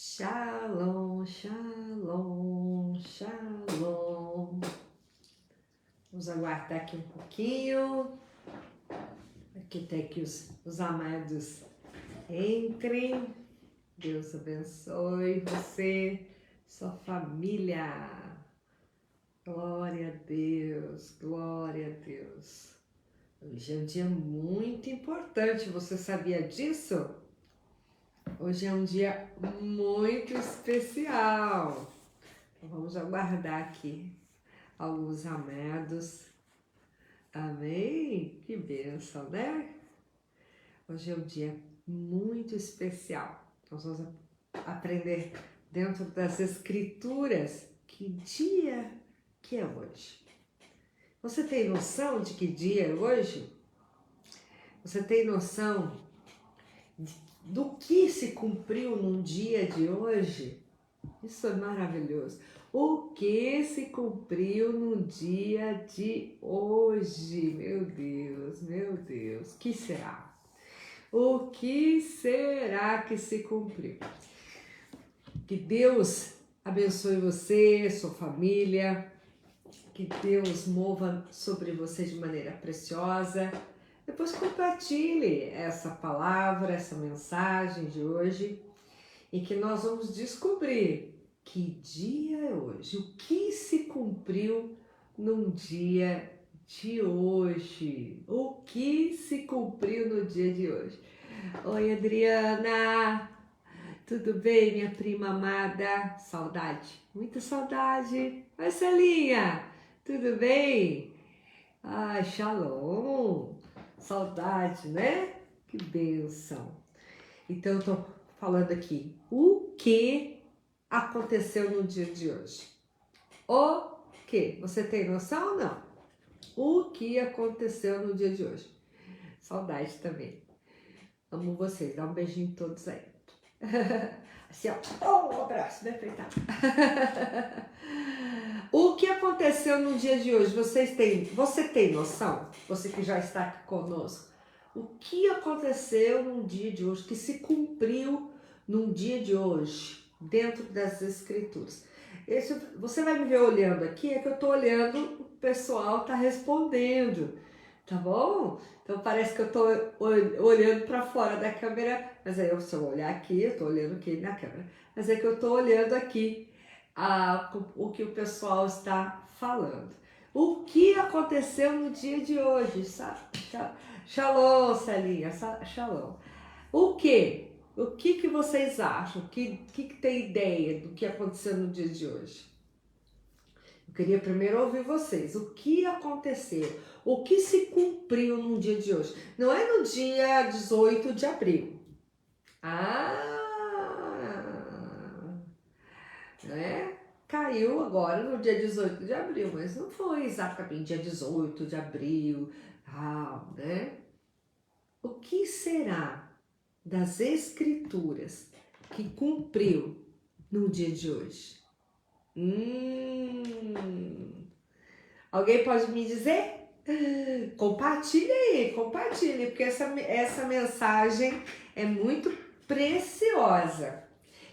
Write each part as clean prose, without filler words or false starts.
Shalom, shalom, shalom. Vamos aguardar aqui um pouquinho. Aqui até que os amados entrem. Deus abençoe você, sua família. Glória a Deus, glória a Deus. Hoje é um dia muito importante, você sabia disso? Hoje é um dia muito especial. Então, vamos aguardar aqui alguns amados. Amém? Que bênção, né? Hoje é um dia muito especial. Nós vamos aprender dentro das Escrituras que dia que é hoje. Você tem noção de que dia é hoje? Você tem noção do que se cumpriu num dia de hoje? Isso é maravilhoso. O que se cumpriu no dia de hoje? Meu Deus, meu Deus. O que será? O que será que se cumpriu? Que Deus abençoe você, sua família. Que Deus mova sobre você de maneira preciosa. Depois compartilhe essa palavra, essa mensagem de hoje. E que nós vamos descobrir que dia é hoje, o que se cumpriu num dia de hoje, o que se cumpriu no dia de hoje. Oi, Adriana, tudo bem, minha prima amada? Saudade, muita saudade. Oi, Celinha, tudo bem? Ai, shalom, saudade, né? Que bênção. Então, eu tô falando aqui o que aconteceu no dia de hoje. O que? Você tem noção ou não? O que aconteceu no dia de hoje? Saudade também. Amo vocês. Dá um beijinho em todos aí. Assim, ó. Oh, um abraço, bem apertado. O que aconteceu no dia de hoje? Você tem noção? Você que já está aqui conosco. O que aconteceu no dia de hoje, que se cumpriu num dia de hoje, dentro das Escrituras? Você vai me ver olhando aqui, é que eu estou olhando, o pessoal está respondendo, tá bom? Então parece que eu estou olhando para fora da câmera, mas aí se eu olhar aqui, eu estou olhando aqui na câmera, mas é que eu estou olhando aqui o que o pessoal está falando. O que aconteceu no dia de hoje? Shalom, Celinha, shalom. O que? O que vocês acham? O que tem ideia do que aconteceu no dia de hoje? Eu queria primeiro ouvir vocês. O que aconteceu? O que se cumpriu no dia de hoje? Não é no dia 18 de abril. Né? Caiu agora no dia 18 de abril, mas não foi exatamente dia 18 de abril, né? O que será das Escrituras que cumpriu no dia de hoje? Alguém pode me dizer? Compartilhe, porque essa mensagem é muito preciosa.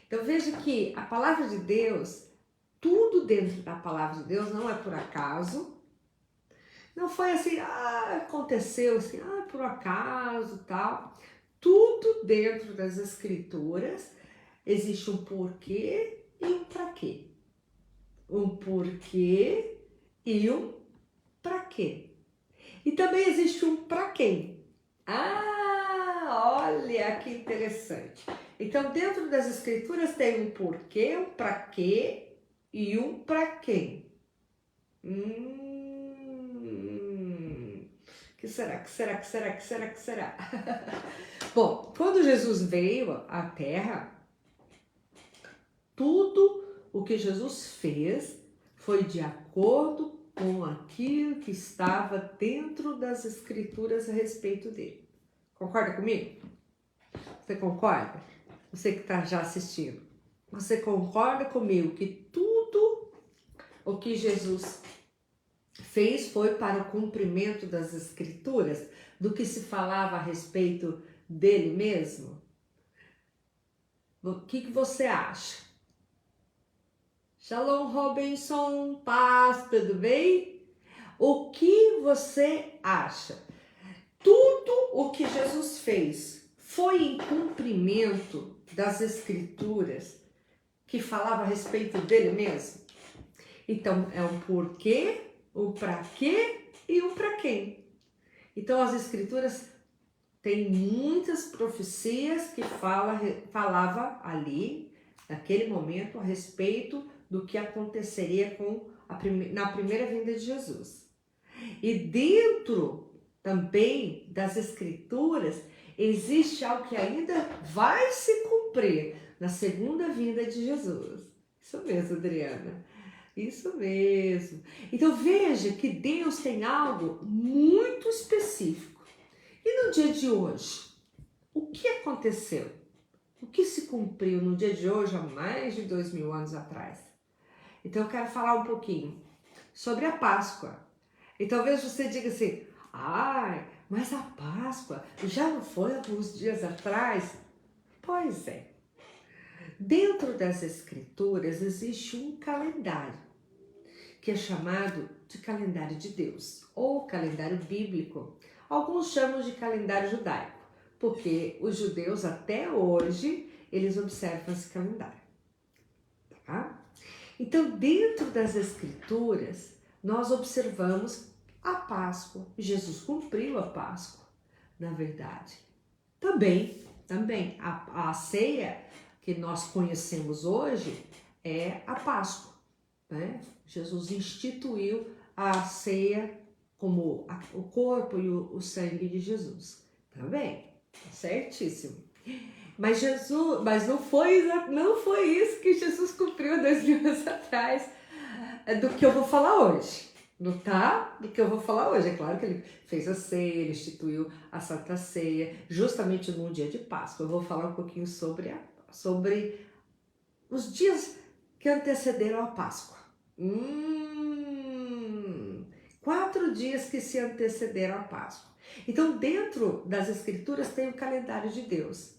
Então veja que a palavra de Deus, tudo dentro da palavra de Deus não é por acaso. Não foi assim, aconteceu assim, por acaso, tal. Tudo dentro das Escrituras existe um porquê e um para quê. Um porquê e um para quê. E também existe um para quem. Olha que interessante. Então, dentro das Escrituras tem um porquê, um para quê e um para quem. Que será? Bom, quando Jesus veio à Terra, tudo o que Jesus fez foi de acordo com aquilo que estava dentro das Escrituras a respeito dele. Concorda comigo? Você concorda? Você que está já assistindo. Você concorda comigo que tudo o que Jesus fez foi para o cumprimento das Escrituras, do que se falava a respeito dele mesmo? O que você acha? Shalom, Robinson, paz, tudo bem? O que você acha? Tudo o que Jesus fez foi em cumprimento das Escrituras que falava a respeito dele mesmo? Então, é um porquê, o para quê e o para quem. Então, as Escrituras têm muitas profecias que falava ali, naquele momento, a respeito do que aconteceria na primeira vinda de Jesus. E dentro também das Escrituras, existe algo que ainda vai se cumprir na segunda vinda de Jesus. Isso mesmo, Adriana. Isso mesmo. Então veja que Deus tem algo muito específico. E no dia de hoje, o que aconteceu? O que se cumpriu no dia de hoje, há mais de 2000 anos atrás? Então eu quero falar um pouquinho sobre a Páscoa. E talvez você diga assim, ai, mas a Páscoa já não foi alguns dias atrás? Pois é. Dentro das Escrituras existe um calendário que é chamado de calendário de Deus, ou calendário bíblico. Alguns chamam de calendário judaico, porque os judeus até hoje, eles observam esse calendário. Tá? Então, dentro das Escrituras, nós observamos a Páscoa. Jesus cumpriu a Páscoa, na verdade. Também a ceia que nós conhecemos hoje é a Páscoa, né? Jesus instituiu a ceia como o corpo e o sangue de Jesus. Tá bem? Certíssimo. Mas não foi isso que Jesus cumpriu 2000 anos atrás, do que eu vou falar hoje. Não tá? Do que eu vou falar hoje. É claro que ele fez a ceia, ele instituiu a Santa Ceia, justamente no dia de Páscoa. Eu vou falar um pouquinho sobre os dias que antecederam a Páscoa. 4 dias que se antecederam à Páscoa. Então, dentro das Escrituras tem o calendário de Deus.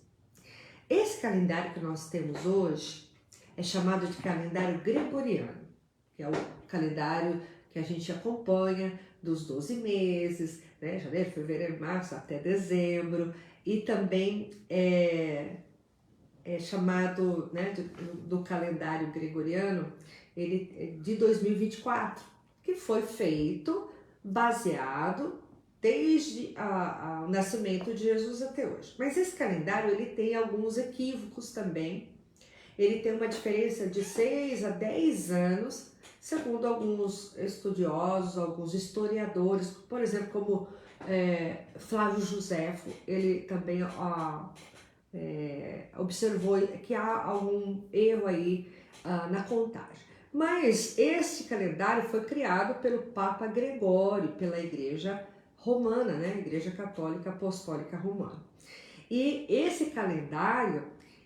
Esse calendário que nós temos hoje é chamado de calendário gregoriano, que é o calendário que a gente acompanha dos 12 meses, né? Janeiro, fevereiro, março até dezembro, e também é chamado, né, do calendário gregoriano, ele de 2024, que foi feito baseado desde o nascimento de Jesus até hoje. Mas esse calendário ele tem alguns equívocos também. Ele tem uma diferença de 6 a 10 anos, segundo alguns estudiosos, alguns historiadores, por exemplo, como Flávio Joséfo, ele também observou que há algum erro aí na contagem. Mas esse calendário foi criado pelo Papa Gregório, pela Igreja Romana, né? Igreja Católica Apostólica Romana. E esse calendário,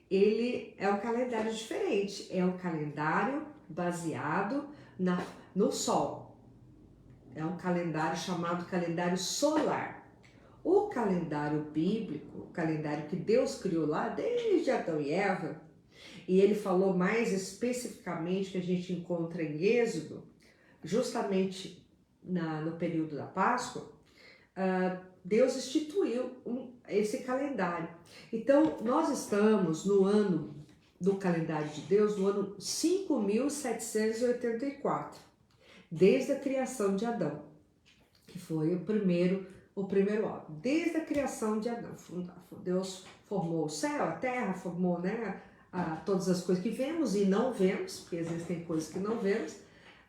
ele é um calendário diferente, é um calendário baseado no Sol. É um calendário chamado calendário solar. O calendário bíblico, o calendário que Deus criou lá desde Adão e Eva, e ele falou mais especificamente que a gente encontra em Êxodo, justamente no período da Páscoa, Deus instituiu esse calendário. Então, nós estamos no ano do calendário de Deus, no ano 5.784, desde a criação de Adão, que foi o primeiro homem. Desde a criação de Adão, Deus formou o céu, a terra, formou, né, todas as coisas que vemos e não vemos, porque existem coisas que não vemos,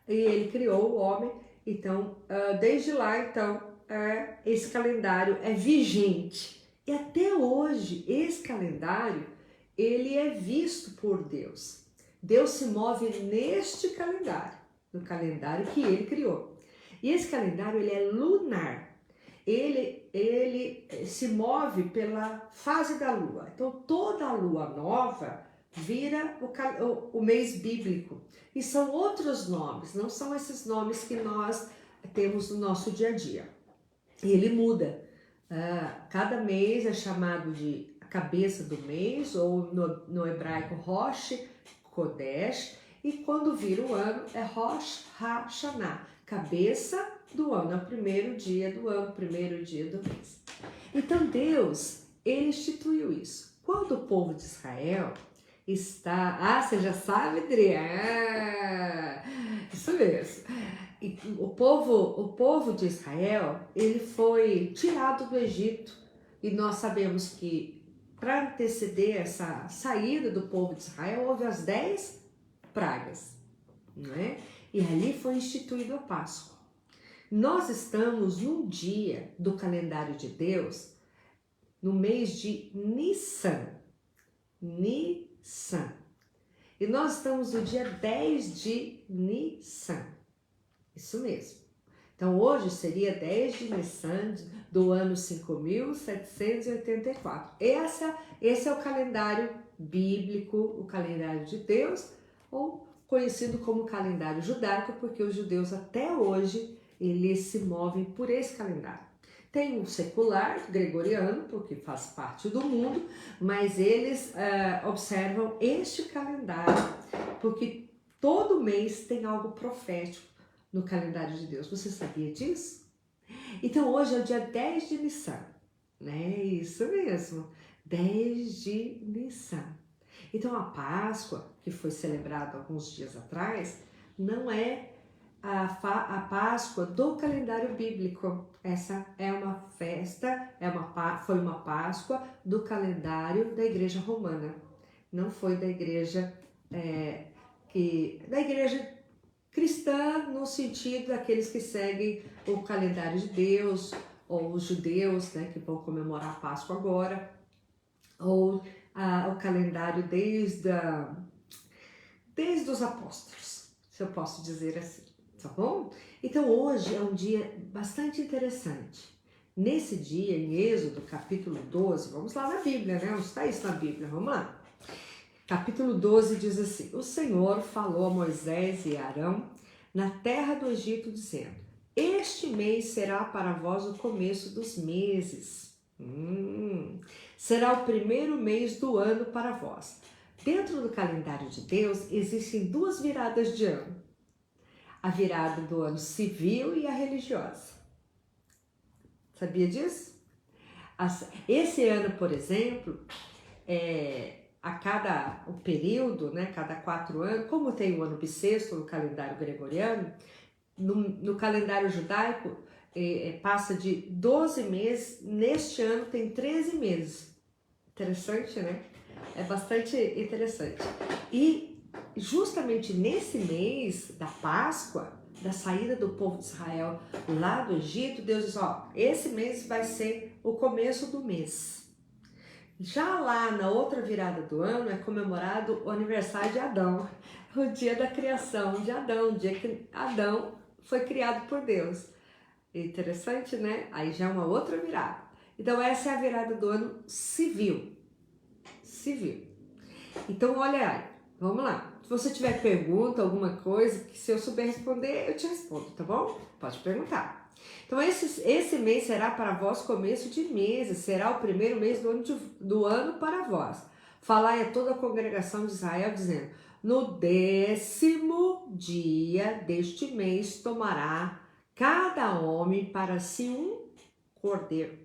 e ele criou o homem. Então, desde lá, esse calendário é vigente. E até hoje, esse calendário, ele é visto por Deus. Deus se move neste calendário, no calendário que ele criou. E esse calendário, ele é lunar. Ele se move pela fase da lua. Então, toda a lua nova vira o mês bíblico. E são outros nomes, não são esses nomes que nós temos no nosso dia a dia. E ele muda. Cada mês é chamado de cabeça do mês, ou no hebraico Rosh Kodesh, e quando vira o ano é Rosh Hashanah, cabeça do ano, é o primeiro dia do ano, primeiro dia do mês. Então Deus, ele instituiu isso. Quando o povo de Israel está... Ah, você já sabe, Adriana? Isso mesmo. E o povo de Israel, ele foi tirado do Egito. E nós sabemos que para anteceder essa saída do povo de Israel, houve as 10 pragas, não é? E ali foi instituído a Páscoa. Nós estamos num dia do calendário de Deus, no mês de Nissan. Nissan. E nós estamos no dia 10 de Nissan. Isso mesmo. Então hoje seria 10 de Nissan do ano 5.784. Esse é o calendário bíblico, o calendário de Deus, ou conhecido como calendário judaico, porque os judeus até hoje eles se movem por esse calendário. Tem o secular gregoriano, porque faz parte do mundo, mas eles observam este calendário, porque todo mês tem algo profético no calendário de Deus. Você sabia disso? Então hoje é o dia 10 de Nissan, né? Isso mesmo, 10 de Nissan. Então a Páscoa, que foi celebrada alguns dias atrás, não é a Páscoa do calendário bíblico. Essa é uma festa, foi uma Páscoa do calendário da Igreja Romana. Não foi da igreja da igreja cristã, no sentido daqueles que seguem o calendário de Deus, ou os judeus, né, que vão comemorar a Páscoa agora, ou o calendário desde os apóstolos, se eu posso dizer assim, tá bom? Então hoje é um dia bastante interessante. Nesse dia, em Êxodo, capítulo 12, vamos lá na Bíblia, né? Onde está isso na Bíblia? Vamos lá. Capítulo 12 diz assim: o Senhor falou a Moisés e Arão na terra do Egito, dizendo: este mês será para vós o começo dos meses. Será o primeiro mês do ano para vós. Dentro do calendário de Deus existem duas viradas de ano: a virada do ano civil e a religiosa. Sabia disso? Esse ano, por exemplo, o período, né, cada 4 anos, como tem o ano bissexto no calendário gregoriano, no calendário judaico passa de 12 meses, neste ano tem 13 meses. Interessante, né? É bastante interessante. E justamente nesse mês da Páscoa, da saída do povo de Israel lá do Egito, Deus diz, esse mês vai ser o começo do mês. Já lá na outra virada do ano é comemorado o aniversário de Adão, o dia da criação de Adão, o dia que Adão foi criado por Deus. Interessante, né? Aí já é uma outra virada. Então essa é a virada do ano civil. Então olha aí, vamos lá. Se você tiver pergunta, alguma coisa, que se eu souber responder, eu te respondo, tá bom? Pode perguntar. Então esse mês será para vós começo de meses, será o primeiro mês do ano para vós. Falai a toda a congregação de Israel, dizendo: no 10º dia deste mês tomará cada homem para si um cordeiro,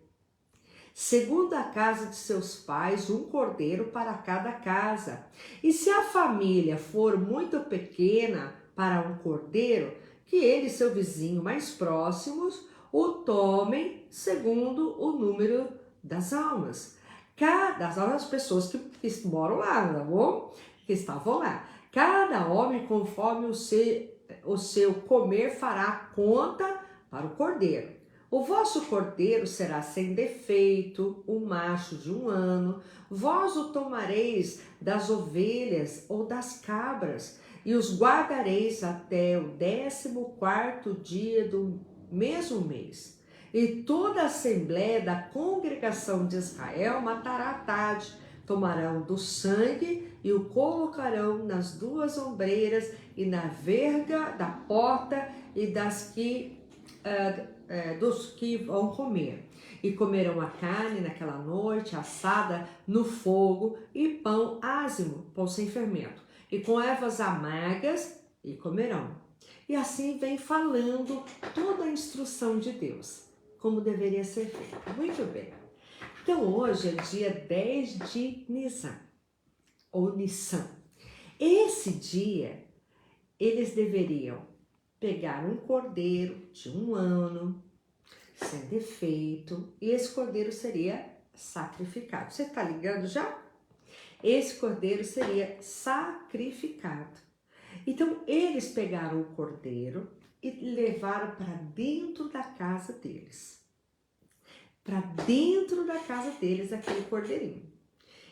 segundo a casa de seus pais, um cordeiro para cada casa. E se a família for muito pequena para um cordeiro, que ele e seu vizinho mais próximos o tomem segundo o número das almas. Das pessoas que moram lá, tá bom? Que estavam lá. Cada homem, conforme o seu comer, fará conta para o cordeiro. O vosso cordeiro será sem defeito, um macho de 1 ano. Vós o tomareis das ovelhas ou das cabras, e os guardareis até o 14º dia do mesmo mês. E toda a assembléia da congregação de Israel matará à tarde. Tomarão do sangue e o colocarão nas 2 ombreiras e na verga da porta e das que dos que vão comer. E comerão a carne naquela noite, assada no fogo, e pão ázimo, pão sem fermento, e com ervas amargas, e comerão. E assim vem falando toda a instrução de Deus, como deveria ser feito. Muito bem. Então hoje é dia 10 de Nisan, ou Nissan. Esse dia, eles deveriam pegar um cordeiro de 1 ano, sem defeito, e esse cordeiro seria sacrificado. Você está ligando já? Esse cordeiro seria sacrificado. Então, eles pegaram o cordeiro e levaram para dentro da casa deles. Para dentro da casa deles, aquele cordeirinho.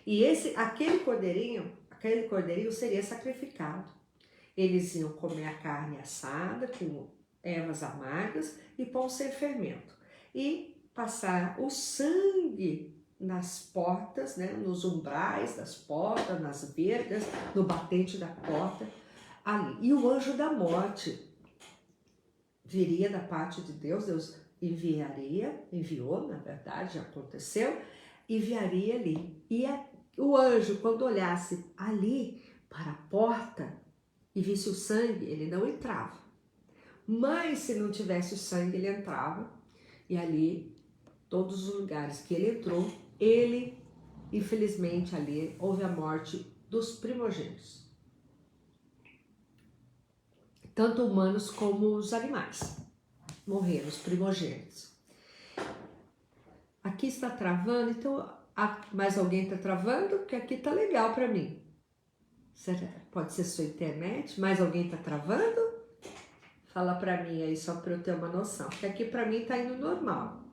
E aquele cordeirinho seria sacrificado. Eles iam comer a carne assada com ervas amargas e pão sem fermento. E passar o sangue nas portas, né, nos umbrais das portas, nas vergas, no batente da porta, ali. E o anjo da morte viria da parte de Deus, Deus enviou, na verdade, já aconteceu, enviaria ali. E o anjo, quando olhasse ali para a porta e visse o sangue, ele não entrava. Mas se não tivesse o sangue, ele entrava. E ali, todos os lugares que ele entrou, infelizmente, ali houve a morte dos primogênitos. Tanto humanos como os animais. Morreram os primogênitos. Aqui está travando, então mais alguém está travando? Porque aqui está legal para mim. Pode ser sua internet? Mais alguém está travando? Fala para mim aí, só para eu ter uma noção. Porque aqui para mim está indo normal.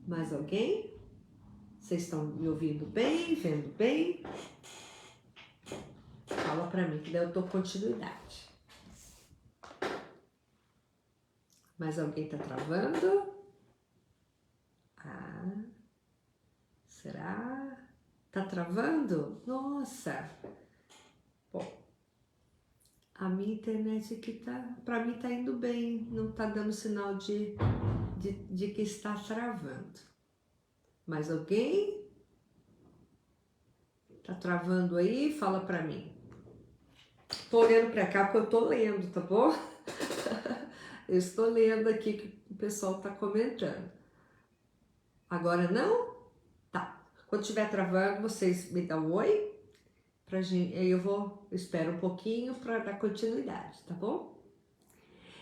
Mais alguém? Vocês estão me ouvindo bem, vendo bem? Fala para mim, que daí eu dou continuidade. Mais alguém está travando? Será? Tá travando? Nossa! Bom, a minha internet aqui para mim tá indo bem, não tá dando sinal de que está travando. Mais alguém? Tá travando aí? Fala para mim. Tô olhando para cá porque eu tô lendo, tá bom? Eu estou lendo aqui que o pessoal tá comentando. Agora não? Tá. Quando estiver travando, vocês me dão um oi. Pra gente, aí eu espero um pouquinho para dar continuidade, tá bom?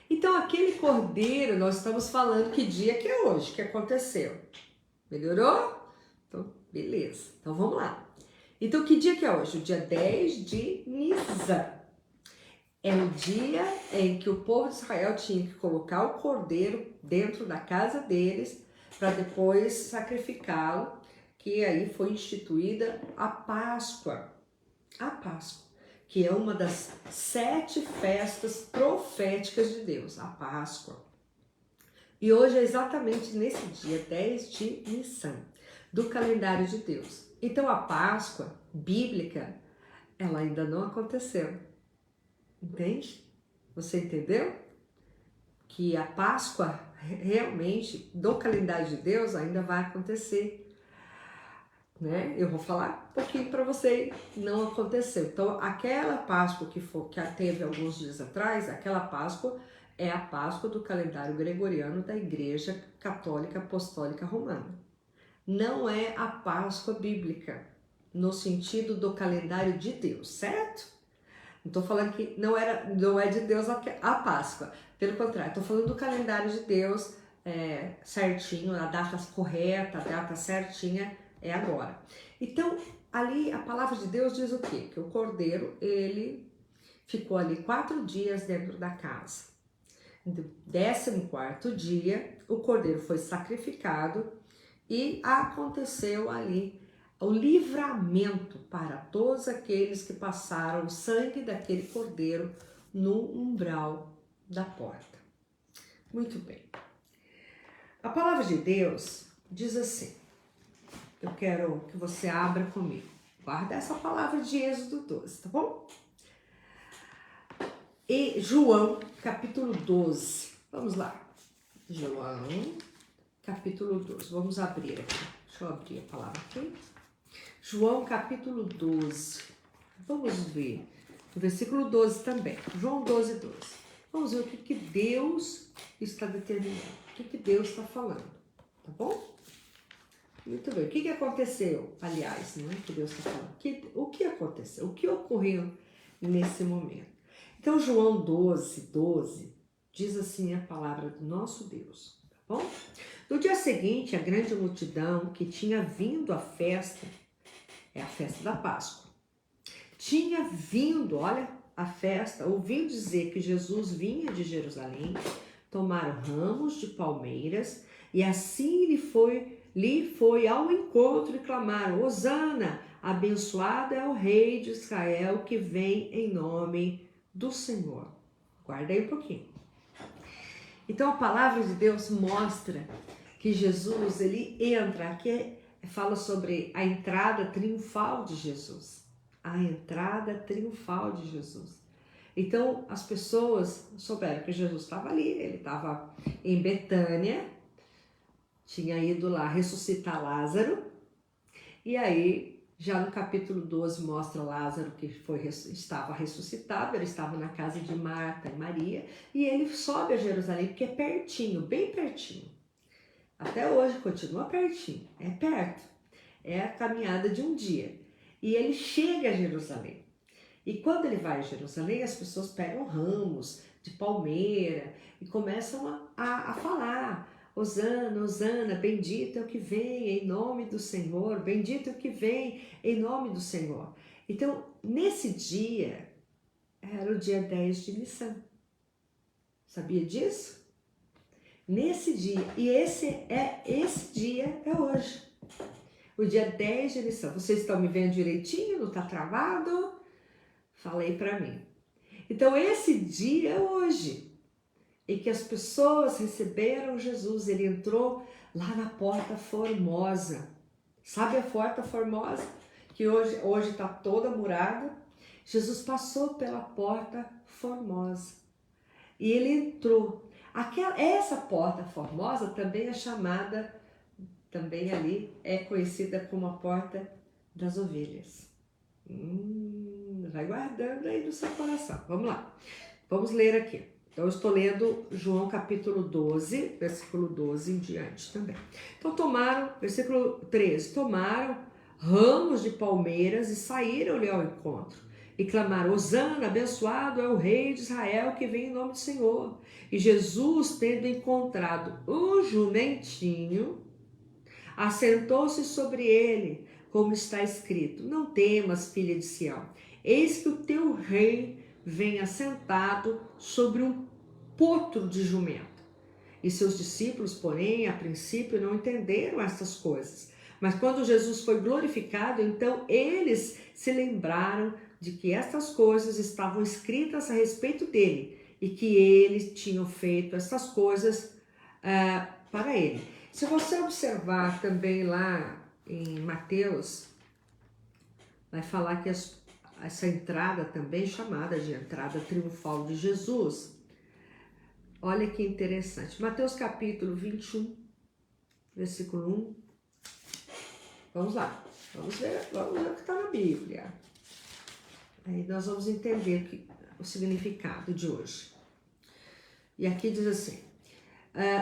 Então, aquele cordeiro, nós estamos falando que dia que é hoje, que aconteceu. Melhorou? Então, beleza. Então, vamos lá. Então, que dia que é hoje? O dia 10 de Nisan. É o dia em que o povo de Israel tinha que colocar o cordeiro dentro da casa deles para depois sacrificá-lo, que aí foi instituída a Páscoa. A Páscoa, que é uma das 7 festas proféticas de Deus, a Páscoa. E hoje é exatamente nesse dia, 10 de Nissan, do calendário de Deus. Então a Páscoa bíblica, ela ainda não aconteceu. Entende? Você entendeu? Que a Páscoa realmente do calendário de Deus ainda vai acontecer. Né? Eu vou falar um pouquinho para você, não aconteceu. Então, aquela Páscoa que teve alguns dias atrás, aquela Páscoa é a Páscoa do calendário gregoriano da Igreja Católica Apostólica Romana. Não é a Páscoa bíblica, no sentido do calendário de Deus, certo? Não estou falando que não é de Deus a Páscoa, pelo contrário, estou falando do calendário de Deus certinho, a data correta, a data certinha, é agora. Então, ali a palavra de Deus diz o quê? Que o cordeiro, ele ficou ali 4 dias dentro da casa. No 14º dia, o cordeiro foi sacrificado e aconteceu ali o livramento para todos aqueles que passaram o sangue daquele cordeiro no umbral da porta. Muito bem. A palavra de Deus diz assim, eu quero que você abra comigo. Guarda essa palavra de Êxodo 12, tá bom? E João, capítulo 12. Vamos lá. João, capítulo 12. Vamos abrir aqui. Deixa eu abrir a palavra aqui. João, capítulo 12. Vamos ver. O versículo 12 também. João 12, 12. Vamos ver o que Deus está determinando. O que Deus está falando. Tá bom? Muito bem. O que aconteceu? Aliás, não é que Deus está falando. O que aconteceu? O que ocorreu nesse momento? Então, João 12, 12, diz assim a palavra do nosso Deus. Tá bom? No dia seguinte, a grande multidão que tinha vindo à festa, é a festa da Páscoa, tinha vindo, olha, a festa, ouvindo dizer que Jesus vinha de Jerusalém, tomaram ramos de palmeiras e assim lhe foi ao encontro e clamaram: Hosana, abençoado é o rei de Israel que vem em nome do Senhor. Guarda aí um pouquinho. Então a palavra de Deus mostra que Jesus, ele entra, aqui fala sobre a entrada triunfal de Jesus. A entrada triunfal de Jesus. Então as pessoas souberam que Jesus estava ali, ele estava em Betânia, tinha ido lá ressuscitar Lázaro, e aí já no capítulo 12 mostra Lázaro que estava ressuscitado, ele estava na casa de Marta e Maria, e ele sobe a Jerusalém, porque é pertinho, bem pertinho. Até hoje continua pertinho, é perto, é a caminhada de um dia. E ele chega a Jerusalém. E quando ele vai a Jerusalém, as pessoas pegam ramos de palmeira e começam a falar: Hosana, Hosana, bendito é o que vem em nome do Senhor, bendito é o que vem em nome do Senhor. Então, nesse dia, era o dia 10 de Nissan. Sabia disso? Nesse dia, e esse dia é hoje. O dia 10 de Nissan. Vocês estão me vendo direitinho? Não está travado? Falei para mim. Então, esse dia é hoje, em que as pessoas receberam Jesus. Ele entrou lá na Porta Formosa. Sabe a Porta Formosa? Que hoje está toda murada. Jesus passou pela Porta Formosa. E ele entrou. Essa Porta Formosa também é chamada, também ali, é conhecida como a Porta das Ovelhas. Vai guardando aí no seu coração. Vamos lá. Vamos ler aqui. Então, eu estou lendo João capítulo 12, versículo 12 em diante também. Então, versículo 13, tomaram ramos de palmeiras e saíram-lhe ao encontro. E clamaram: Hosana, abençoado é o rei de Israel que vem em nome do Senhor. E Jesus, tendo encontrado um jumentinho, assentou-se sobre ele, como está escrito: Não temas, filha de Sião, eis que o teu rei vem assentado sobre um potro de jumento. E seus discípulos, porém, a princípio não entenderam estas coisas. Mas quando Jesus foi glorificado, então eles se lembraram de que estas coisas estavam escritas a respeito dele e que eles tinham feito essas coisas para ele. Se você observar também lá em Mateus, vai falar que essa entrada também chamada de entrada triunfal de Jesus. Olha que interessante. Mateus capítulo 21, versículo 1. Vamos lá. Vamos ver o que está na Bíblia. Aí nós vamos entender o significado de hoje. E aqui diz assim: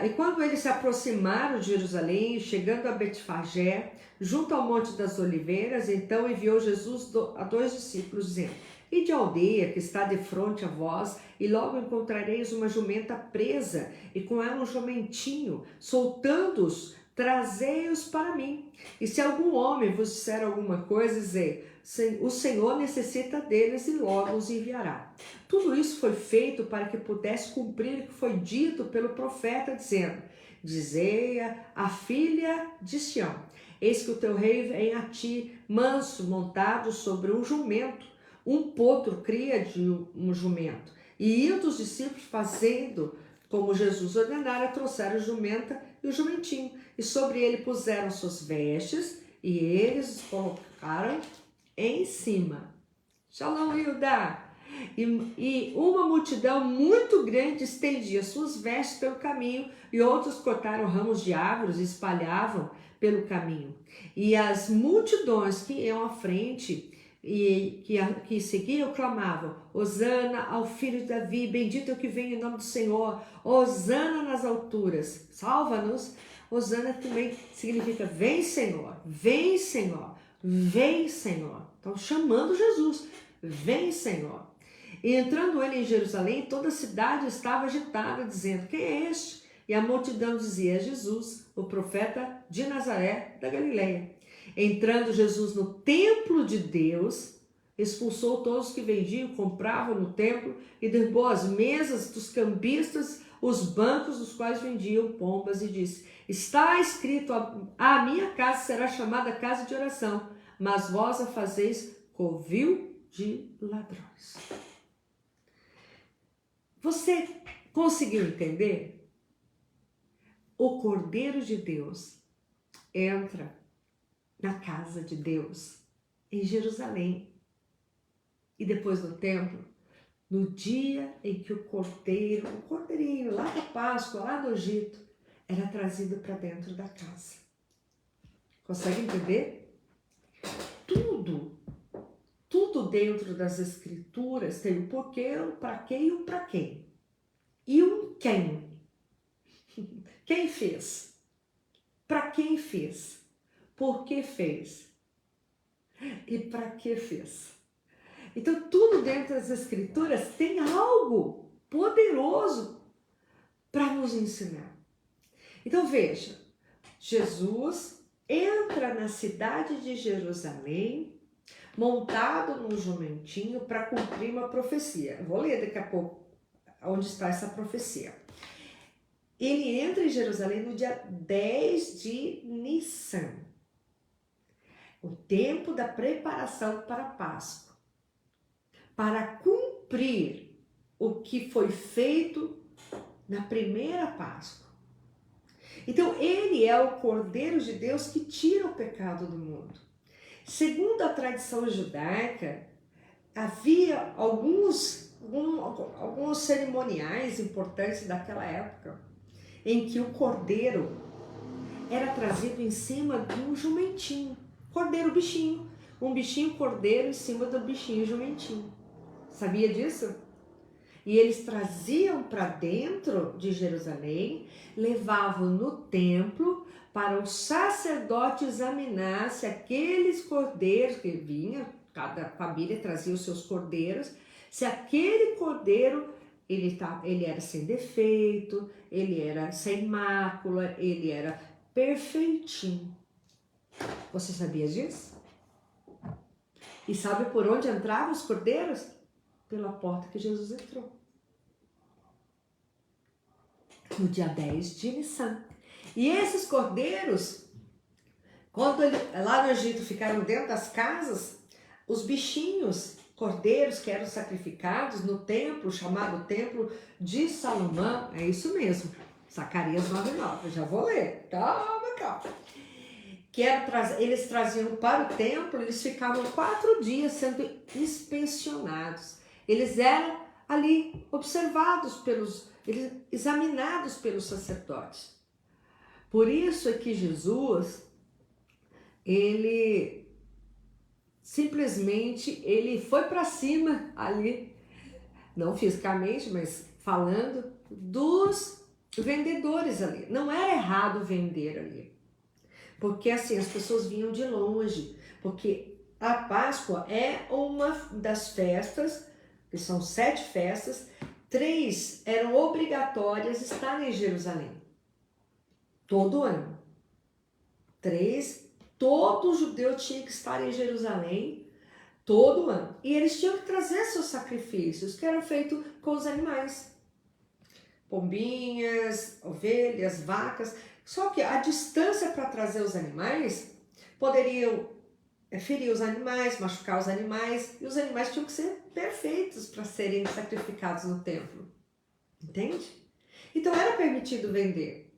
e quando eles se aproximaram de Jerusalém, chegando a Betfagé, junto ao Monte das Oliveiras, então enviou Jesus a 2 discípulos, dizendo: Ide à aldeia que está defronte a vós, e logo encontrareis uma jumenta presa, e com ela um jumentinho, soltando-os, trazei-os para mim. E se algum homem vos disser alguma coisa, dizei: o Senhor necessita deles e logo os enviará. Tudo isso foi feito para que pudesse cumprir o que foi dito pelo profeta, dizendo: Dizei a filha de Sião: Eis que o teu rei vem a ti, manso, montado sobre um jumento, um potro cria de um jumento. E indo os discípulos, fazendo como Jesus ordenara, trouxeram a jumenta e o jumentinho, e sobre ele puseram suas vestes, e eles os colocaram em cima. Shalom, Hilda! E uma multidão muito grande estendia suas vestes pelo caminho, e outros cortaram ramos de árvores e espalhavam pelo caminho. E as multidões que iam à frente e que seguiam clamavam: Hosana ao filho de Davi, bendito é o que vem em nome do Senhor, Hosana nas alturas, salva-nos. Hosana também significa vem Senhor, vem Senhor, vem Senhor. Estão chamando Jesus, vem Senhor. E entrando ele em Jerusalém, toda a cidade estava agitada, dizendo: quem é este? E a multidão dizia: é Jesus, o profeta de Nazaré da Galileia. Entrando Jesus no templo de Deus, expulsou todos que vendiam e compravam no templo e derrubou as mesas dos cambistas, os bancos dos quais vendiam pombas, e disse: está escrito, a minha casa será chamada casa de oração, mas vós a fazeis covil de ladrões. Você conseguiu entender? O Cordeiro de Deus entra na casa de Deus em Jerusalém e depois no templo, no dia em que o cordeirinho lá da Páscoa, lá do Egito, era trazido para dentro da casa. Consegue entender? Tudo dentro das Escrituras tem o porquê, o para quê e o para quem. E um quem. Quem fez? Para quem fez? Por que fez? E para que fez? Então, tudo dentro das Escrituras tem algo poderoso para nos ensinar. Então, veja, Jesus entra na cidade de Jerusalém montado num jumentinho para cumprir uma profecia. Eu vou ler daqui a pouco onde está essa profecia. Ele entra em Jerusalém no dia 10 de Nissan, o tempo da preparação para a Páscoa, para cumprir o que foi feito na primeira Páscoa. Então, ele é o Cordeiro de Deus que tira o pecado do mundo. Segundo a tradição judaica, havia alguns cerimoniais importantes daquela época em que o cordeiro era trazido em cima de um jumentinho, cordeiro bichinho, um bichinho cordeiro em cima do bichinho jumentinho. Sabia disso? E eles traziam para dentro de Jerusalém, levavam no templo para o sacerdote examinar se aqueles cordeiros que vinham, cada família trazia os seus cordeiros, se aquele cordeiro ele era sem defeito, ele era sem mácula, ele era perfeitinho. Você sabia disso? E sabe por onde entravam os cordeiros? Pela porta que Jesus entrou. No dia 10 de Nissan. E esses cordeiros, quando lá no Egito ficaram dentro das casas, os bichinhos, cordeiros que eram sacrificados no templo, chamado Templo de Salomão, é isso mesmo, Zacarias 9:9, eu já vou ler, calma. Eles traziam para o templo, eles ficavam 4 dias sendo inspecionados. Eles eram ali observados examinados pelos sacerdotes. Por isso é que Jesus, ele simplesmente foi para cima ali, não fisicamente, mas falando dos vendedores ali. Não era errado vender ali, porque assim as pessoas vinham de longe, porque a Páscoa é uma das festas, que são 7 festas, 3 eram obrigatórias estar em Jerusalém, todo ano. 3, todo judeu tinha que estar em Jerusalém todo ano. E eles tinham que trazer seus sacrifícios, que eram feitos com os animais. Pombinhas, ovelhas, vacas. Só que a distância para trazer os animais poderiam ferir os animais, machucar os animais. E os animais tinham que ser perfeitos para serem sacrificados no templo. Entende? Então era permitido vender.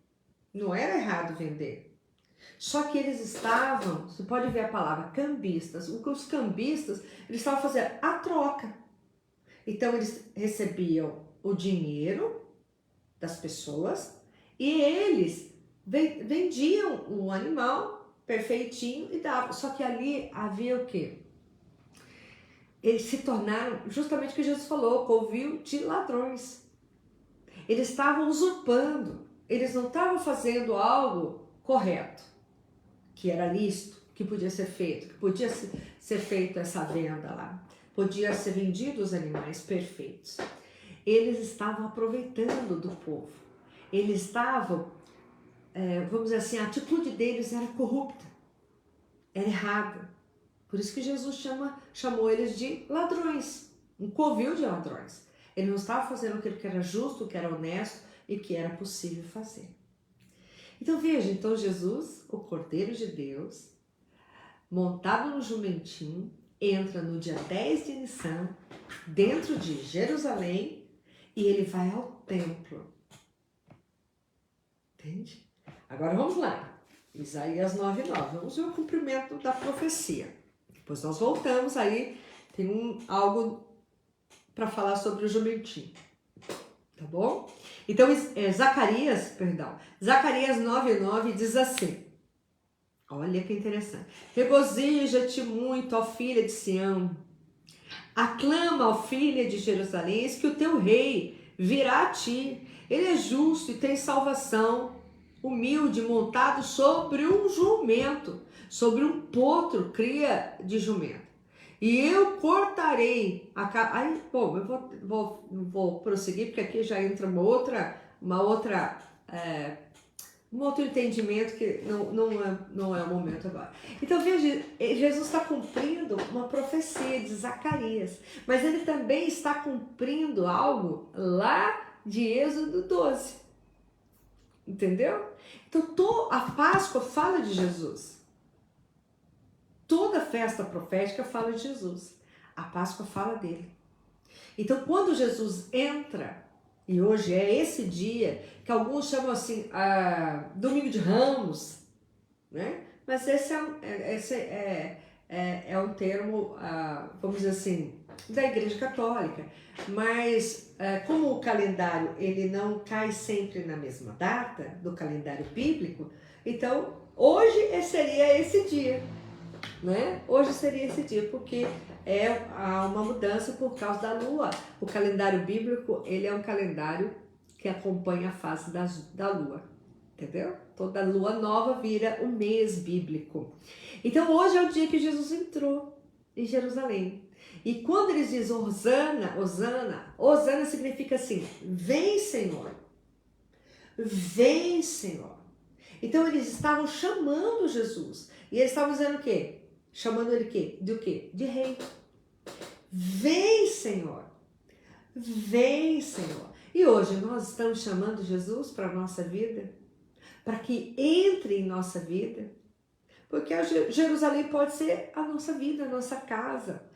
Não era errado vender. Só que eles estavam, você pode ver a palavra cambistas, os cambistas, eles estavam fazendo a troca. Então eles recebiam o dinheiro das pessoas e eles vendiam o animal perfeitinho e davam. Só que ali havia o quê? Eles se tornaram justamente o que Jesus falou, covil de ladrões. Eles estavam usurpando, eles não estavam fazendo algo correto, que era lícito, que podia ser feito, que podia ser feito essa venda lá, podia ser vendido os animais perfeitos. Eles estavam aproveitando do povo, eles estavam, vamos dizer assim, a atitude deles era corrupta, era errada. Por isso que Jesus chamou eles de ladrões, um covil de ladrões. Ele não estava fazendo aquilo que era justo, que era honesto e que era possível fazer. Então veja, então Jesus, o Cordeiro de Deus, montado no jumentinho, entra no dia 10 de Nissan, dentro de Jerusalém, e ele vai ao templo. Entende? Agora vamos lá. Isaías 9:9. Vamos ver o cumprimento da profecia. Depois nós voltamos aí, tem algo para falar sobre o jumentinho. Tá bom? Então, Zacarias 9:9 diz assim. Olha que interessante. Regozija-te muito, ó filha de Sião. Aclama, ó filha de Jerusalém, eis que o teu rei virá a ti. Ele é justo e tem salvação, humilde, montado sobre um jumento, sobre um potro, cria de jumento. E eu cortarei a aí, bom, eu vou prosseguir, porque aqui já entra um outro entendimento que não é o momento agora. Então veja, Jesus está cumprindo uma profecia de Zacarias, mas ele também está cumprindo algo lá de Êxodo 12. Entendeu? Então a Páscoa fala de Jesus. Toda festa profética fala de Jesus. A Páscoa fala dele. Então quando Jesus entra, e hoje é esse dia que alguns chamam assim, Domingo de Ramos, né? Mas esse é um termo, vamos dizer assim, da Igreja Católica. Mas como o calendário ele não cai sempre na mesma data do calendário bíblico, então hoje seria esse dia, né? Hoje seria esse dia, porque há uma mudança por causa da lua. O calendário bíblico ele é um calendário que acompanha a fase da lua, entendeu? Toda lua nova vira o mês bíblico. Então hoje é o dia que Jesus entrou em Jerusalém. E quando eles dizem Hosana, Hosana, Hosana significa assim, vem Senhor, vem Senhor. Então eles estavam chamando Jesus. E eles estavam dizendo o quê? Chamando ele de quê? De rei. Vem, Senhor. Vem, Senhor. E hoje nós estamos chamando Jesus para a nossa vida, para que entre em nossa vida, porque Jerusalém pode ser a nossa vida, a nossa casa.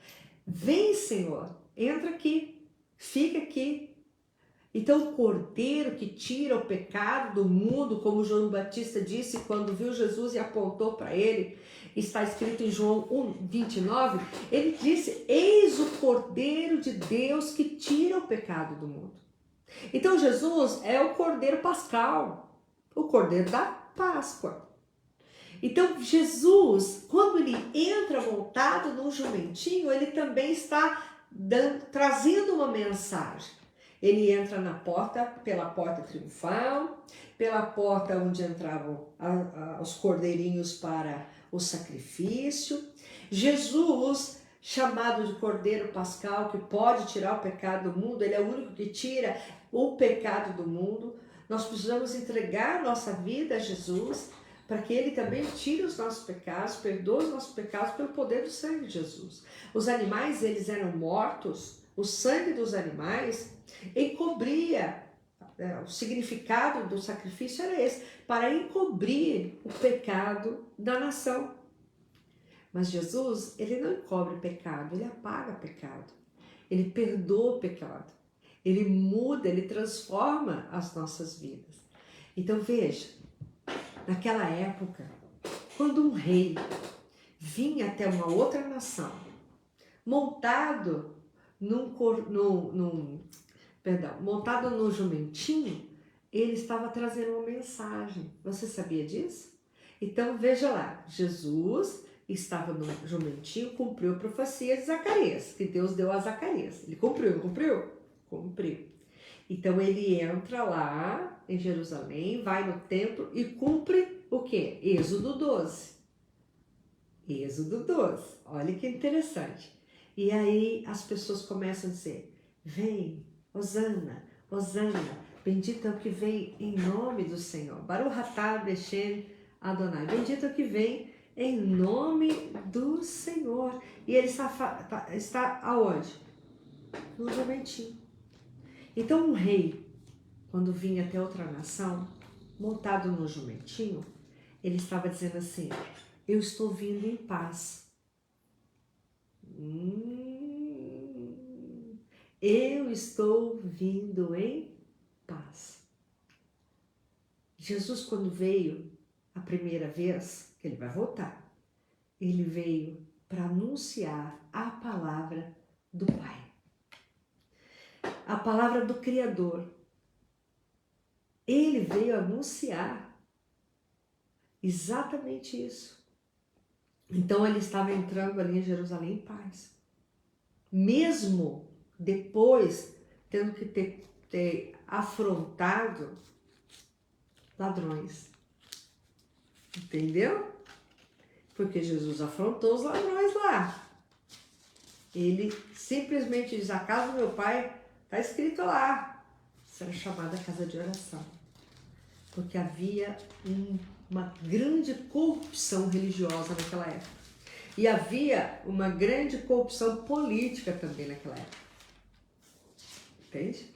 Vem, Senhor, entra aqui, fica aqui. Então o Cordeiro que tira o pecado do mundo, como João Batista disse quando viu Jesus e apontou para ele, está escrito em João 1:29, ele disse, eis o Cordeiro de Deus que tira o pecado do mundo. Então Jesus é o Cordeiro Pascal, o Cordeiro da Páscoa. Então Jesus, quando ele entra montado num jumentinho, ele também está trazendo uma mensagem. Ele entra pela porta triunfal, pela porta onde entravam os cordeirinhos para o sacrifício. Jesus, chamado de Cordeiro Pascal, que pode tirar o pecado do mundo, ele é o único que tira o pecado do mundo. Nós precisamos entregar nossa vida a Jesus, para que ele também tire os nossos pecados, perdoe os nossos pecados pelo poder do sangue de Jesus. Os animais, eles eram mortos, o sangue dos animais encobria, o significado do sacrifício era esse, para encobrir o pecado da nação. Mas Jesus, ele não encobre pecado, ele apaga pecado, ele perdoa o pecado, ele muda, ele transforma as nossas vidas. Então veja, naquela época, quando um rei vinha até uma outra nação, montado montado no jumentinho, ele estava trazendo uma mensagem. Você sabia disso? Então veja lá, Jesus estava no jumentinho, cumpriu a profecia de Zacarias, que Deus deu a Zacarias. Ele cumpriu, não cumpriu? Cumpriu. Então ele entra lá em Jerusalém, vai no templo e cumpre o quê? Êxodo 12. Êxodo 12. Olha que interessante. E aí as pessoas começam a dizer, vem, Hosana, Hosana, bendito é o que vem em nome do Senhor. Baruch atah Beshem Adonai. Bendito é o que vem em nome do Senhor. E ele está aonde? No jumentinho. Então um rei, quando vinha até outra nação, montado no jumentinho, ele estava dizendo assim, eu estou vindo em paz. Eu estou vindo em paz. Jesus, quando veio a primeira vez, que ele vai voltar, ele veio para anunciar a palavra do Pai. A palavra do Criador. Ele veio anunciar exatamente isso. Então ele estava entrando ali em Jerusalém em paz. Mesmo depois tendo que ter afrontado ladrões. Entendeu? Porque Jesus afrontou os ladrões lá. Ele simplesmente diz, a casa do meu pai está escrito lá. Isso era chamada casa de oração. Porque havia uma grande corrupção religiosa naquela época. E havia uma grande corrupção política também naquela época. Entende?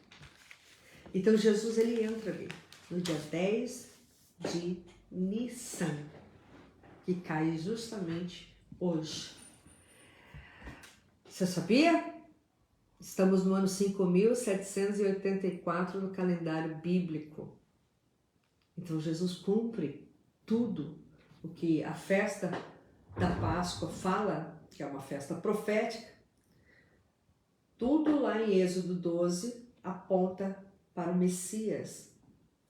Então Jesus ele entra ali no dia 10 de Nissan, que cai justamente hoje. Você sabia? Estamos no ano 5.784 no calendário bíblico. Então Jesus cumpre tudo o que a festa da Páscoa fala, que é uma festa profética. Tudo lá em Êxodo 12 aponta para o Messias,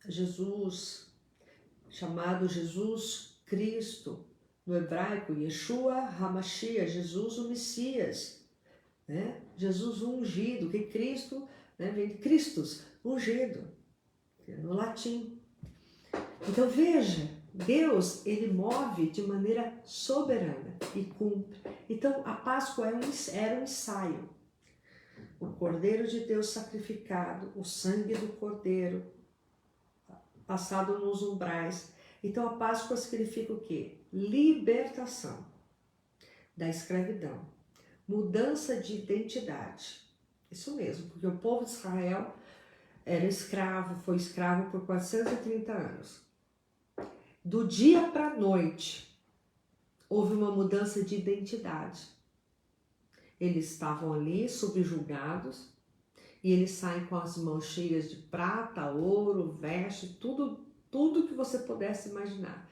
Jesus, chamado Jesus Cristo, no hebraico, Yeshua HaMashiach, Jesus o Messias, né? Jesus ungido, que Cristo, né, vem de Christus, ungido, no latim. Então veja, Deus ele move de maneira soberana e cumpre. Então a Páscoa era um ensaio. O Cordeiro de Deus sacrificado, o sangue do Cordeiro passado nos umbrais. Então a Páscoa significa o quê? Libertação da escravidão, mudança de identidade. Isso mesmo, porque o povo de Israel era escravo, foi escravo por 430 anos. Do dia para a noite, houve uma mudança de identidade. Eles estavam ali subjugados e eles saem com as mãos cheias de prata, ouro, veste, tudo que você pudesse imaginar.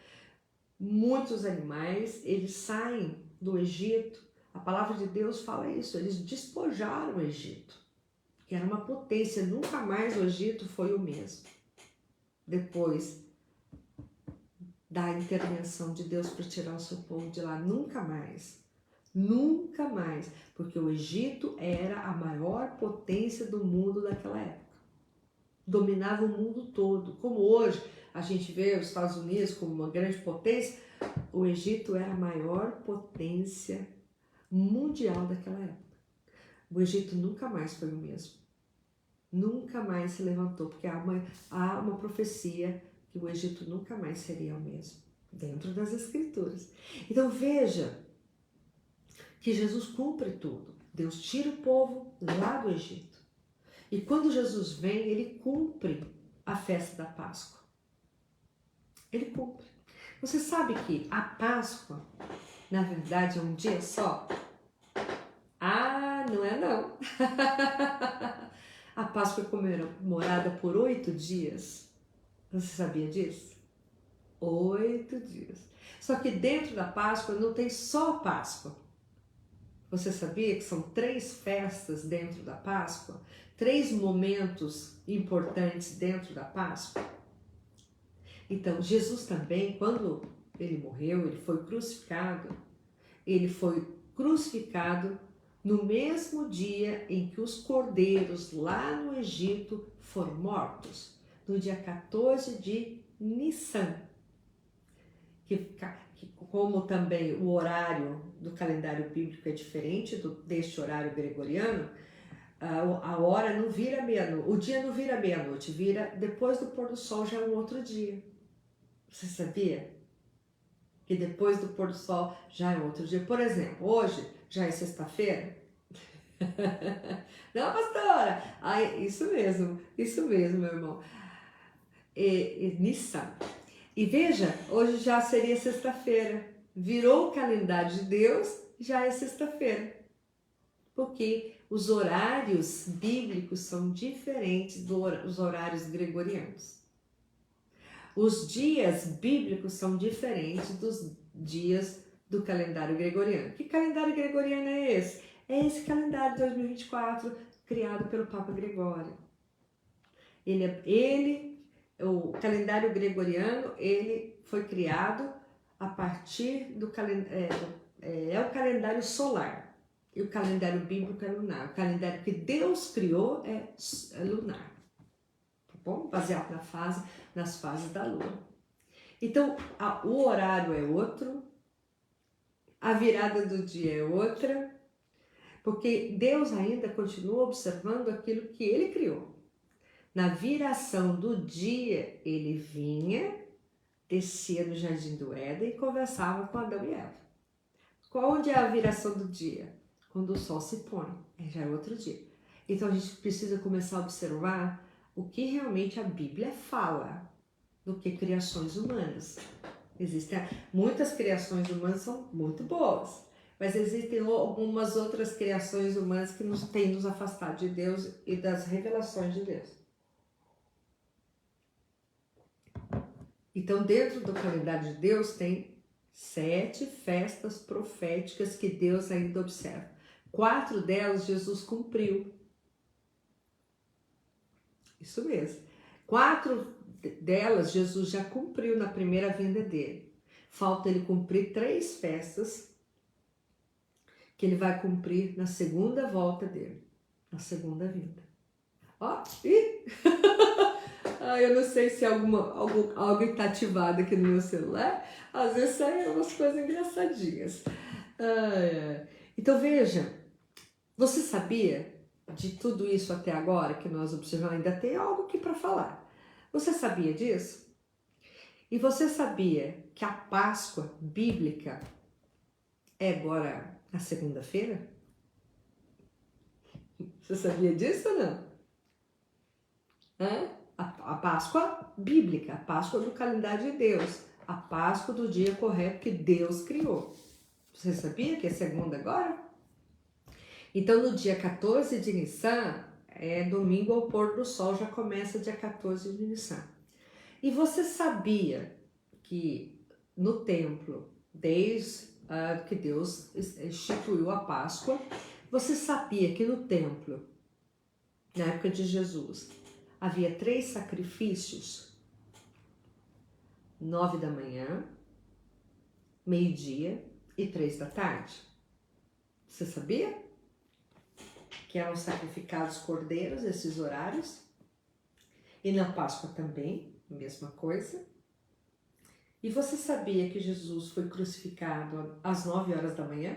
Muitos animais, eles saem do Egito. A palavra de Deus fala isso, eles despojaram o Egito, que era uma potência, nunca mais o Egito foi o mesmo. Depois da intervenção de Deus para tirar o seu povo de lá, nunca mais, porque o Egito era a maior potência do mundo daquela época. Dominava o mundo todo. Como hoje a gente vê os Estados Unidos como uma grande potência, o Egito era a maior potência mundial daquela época. O Egito nunca mais foi o mesmo. Nunca mais se levantou, porque há uma profecia que o Egito nunca mais seria o mesmo, dentro das Escrituras. Então veja que Jesus cumpre tudo. Deus tira o povo lá do Egito. E quando Jesus vem, ele cumpre a festa da Páscoa. Ele cumpre. Você sabe que a Páscoa, na verdade, é um dia só? Ah, não é não. A Páscoa é comemorada por 8 dias. Você sabia disso? 8 dias. Só que dentro da Páscoa não tem só a Páscoa. Você sabia que são 3 festas dentro da Páscoa? 3 momentos importantes dentro da Páscoa? Então, Jesus também, quando ele morreu, ele foi crucificado no mesmo dia em que os cordeiros lá no Egito foram mortos, no dia 14 de Nissan, que como também o horário do calendário bíblico é diferente deste horário gregoriano, a hora não vira meia-noite, o dia não vira meia-noite, vira depois do pôr do sol, já é um outro dia. Você sabia que depois do pôr do sol já é outro dia? Por exemplo, hoje já é sexta-feira? Não, pastora! Ai, isso mesmo, meu irmão. Nissan. E veja, hoje já seria sexta-feira. Virou o calendário de Deus, já é sexta-feira. Porque os horários bíblicos são diferentes dos horários gregorianos. Os dias bíblicos são diferentes dos dias do calendário gregoriano. Que calendário gregoriano é esse? É esse calendário de 2024 criado pelo Papa Gregório. O calendário gregoriano, ele foi criado a partir do calendário, é o calendário solar. E o calendário bíblico é lunar. O calendário que Deus criou é lunar. Tá bom? Baseado nas fases da lua. Então, o horário é outro, a virada do dia é outra, porque Deus ainda continua observando aquilo que ele criou. Na viração do dia, ele vinha, descia no jardim do Éden e conversava com Adão e Eva. Onde é a viração do dia? Quando o sol se põe, já é outro dia. Então a gente precisa começar a observar o que realmente a Bíblia fala do que criações humanas. Existem muitas criações humanas são muito boas, mas existem algumas outras criações humanas que têm nos afastado de Deus e das revelações de Deus. Então, dentro do calendário de Deus tem 7 festas proféticas que Deus ainda observa. 4 delas Jesus cumpriu. Isso mesmo. 4 delas Jesus já cumpriu na primeira vinda dele. Falta ele cumprir 3 festas que ele vai cumprir na segunda volta dele, na segunda vinda. Ó, eu não sei se algo está ativado aqui no meu celular. Às vezes saem umas coisas engraçadinhas. Então veja, você sabia de tudo isso até agora que nós observamos? Ainda tem algo aqui para falar. Você sabia disso? E você sabia que a Páscoa bíblica é agora na segunda-feira? Você sabia disso ou não? A Páscoa bíblica, a Páscoa do calendário de Deus, a Páscoa do dia correto que Deus criou. Você sabia que é segunda agora? Então, no dia 14 de Nissan, domingo ao pôr do sol, já começa dia 14 de Nissan. E você sabia que no templo, desde que Deus instituiu a Páscoa, você sabia que no templo, na época de Jesus, havia 3 sacrifícios, 9 da manhã, meio-dia e 3 da tarde? Você sabia? Que eram sacrificados cordeiros, esses horários. E na Páscoa também, mesma coisa. E você sabia que Jesus foi crucificado às 9 horas da manhã?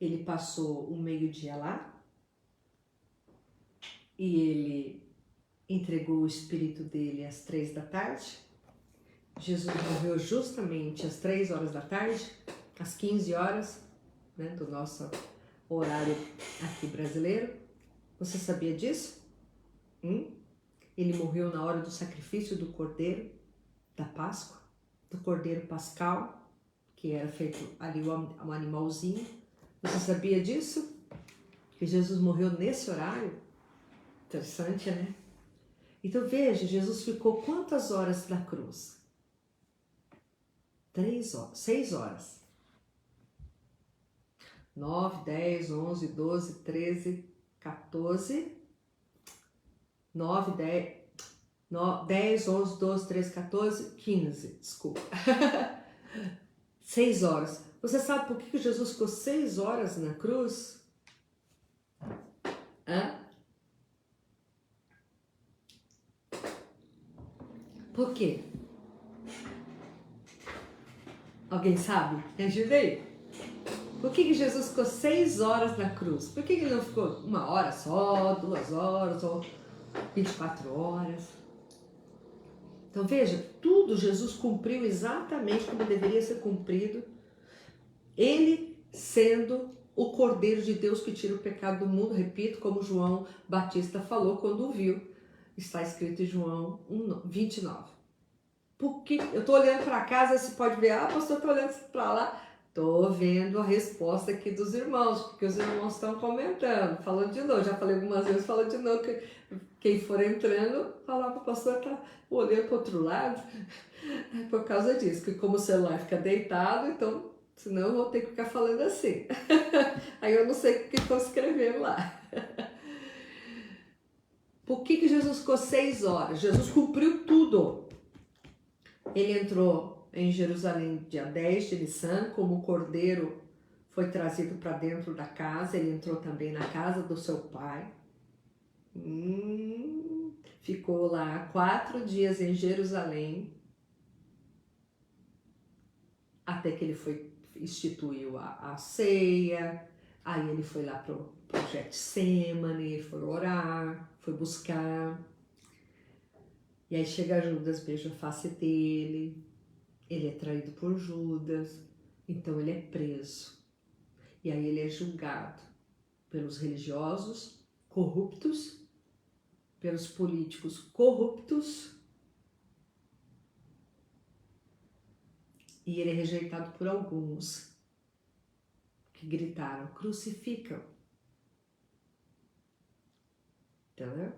Ele passou o meio-dia lá. E ele entregou o espírito dele às 3 da tarde. Jesus morreu justamente às 3 horas da tarde, às 15 horas, né, do nosso horário aqui brasileiro. Você sabia disso? Ele morreu na hora do sacrifício do cordeiro da Páscoa, do cordeiro pascal, que era feito ali um animalzinho. Você sabia disso? Que Jesus morreu nesse horário? Interessante, né? Então veja, Jesus ficou quantas horas na cruz? 6 horas. 9, 10, 11, 12, 13, 14, 9, 10, 11, 12, 13, 14, 15, desculpa. 6 horas. Você sabe por que Jesus ficou 6 horas na cruz? Hã? Por quê? Alguém sabe? Me ajuda aí. Por que Jesus ficou 6 horas na cruz? Por que ele não ficou 1 hora só, 2 horas ou 24 horas? Então veja, tudo Jesus cumpriu exatamente como deveria ser cumprido. Ele sendo o Cordeiro de Deus que tira o pecado do mundo, repito, como João Batista falou quando o viu. Está escrito em João 29. Porque eu estou olhando para casa, você pode ver, pastor, estou olhando para lá. Estou vendo a resposta aqui dos irmãos, porque os irmãos estão comentando, falando de novo. Já falei algumas vezes, falando de novo, que quem for entrando, falar para o pastor está olhando para o outro lado. É por causa disso, que como o celular fica deitado, então, senão eu vou ter que ficar falando assim. Aí eu não sei o que estão escrevendo lá. Por que Jesus ficou 6 horas? Jesus cumpriu tudo. Ele entrou em Jerusalém dia 10 de Nissan, como o cordeiro foi trazido para dentro da casa, ele entrou também na casa do seu pai. Ficou lá 4 dias em Jerusalém, até que ele instituiu a ceia. Aí ele foi lá pro Getsemane, foi orar, foi buscar. E aí chega Judas, beija a face dele, ele é traído por Judas, então ele é preso. E aí ele é julgado pelos religiosos corruptos, pelos políticos corruptos, e ele é rejeitado por alguns que gritaram, crucificam. Entendeu?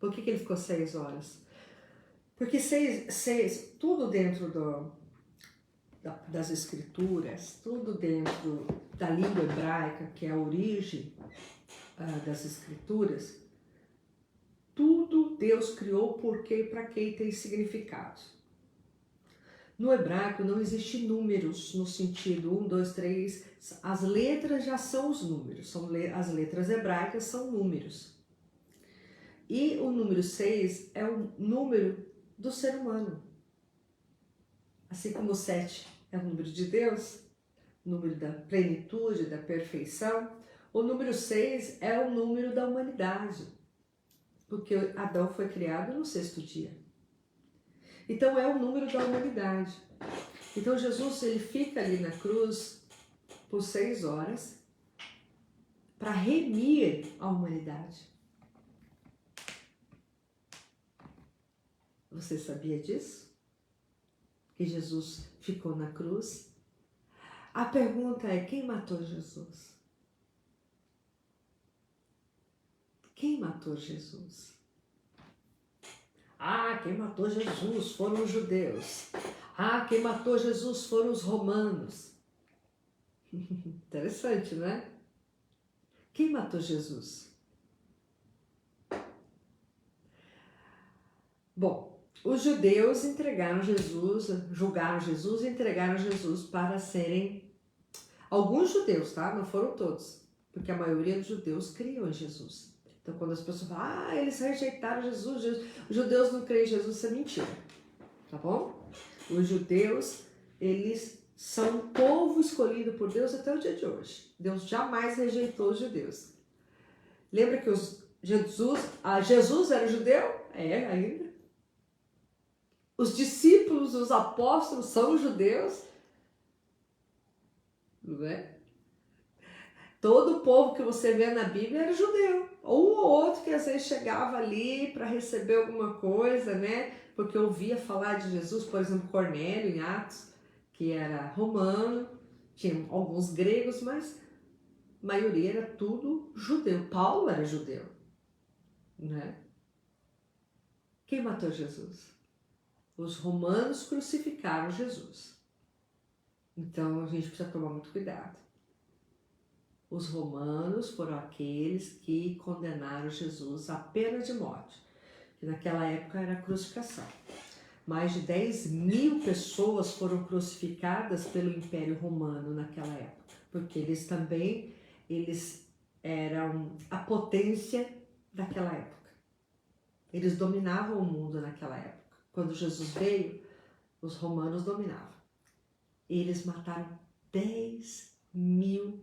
Por que ele ficou 6 horas? Porque tudo dentro das escrituras, tudo dentro da língua hebraica, que é a origem das escrituras, tudo Deus criou porque e para que tem significado. No hebraico não existe números no sentido 1, 2, 3, as letras já são os números, as letras hebraicas são números. E o número 6 é o número do ser humano. Assim como o 7 é o número de Deus, o número da plenitude, da perfeição, o número 6 é o número da humanidade, porque Adão foi criado no 6º dia. Então é o número da humanidade. Então Jesus ele fica ali na cruz por 6 horas para remir a humanidade. Você sabia disso? Que Jesus ficou na cruz? A pergunta é, quem matou Jesus? Quem matou Jesus? Quem matou Jesus foram os judeus. Quem matou Jesus foram os romanos. Interessante, né? Quem matou Jesus? Bom, os judeus entregaram Jesus, julgaram Jesus e entregaram Jesus para serem... Alguns judeus, tá? Não foram todos, porque a maioria dos judeus criam em Jesus. Então, quando as pessoas falam, eles rejeitaram Jesus, os judeus não creem em Jesus, isso é mentira, tá bom? Os judeus, eles são um povo escolhido por Deus até o dia de hoje. Deus jamais rejeitou os judeus. Lembra que Jesus era judeu? É, ainda. Os discípulos, os apóstolos são judeus, não é? Todo o povo que você vê na Bíblia era judeu. Um ou outro que às vezes chegava ali para receber alguma coisa, né? Porque ouvia falar de Jesus, por exemplo, Cornélio em Atos, que era romano, tinha alguns gregos, mas a maioria era tudo judeu. Paulo era judeu, né? Quem matou Jesus? Os romanos crucificaram Jesus. Então a gente precisa tomar muito cuidado. Os romanos foram aqueles que condenaram Jesus à pena de morte, que naquela época era a crucificação. Mais de 10.000 pessoas foram crucificadas pelo Império Romano naquela época, porque eles eram a potência daquela época. Eles dominavam o mundo naquela época. Quando Jesus veio, os romanos dominavam. Eles mataram 10.000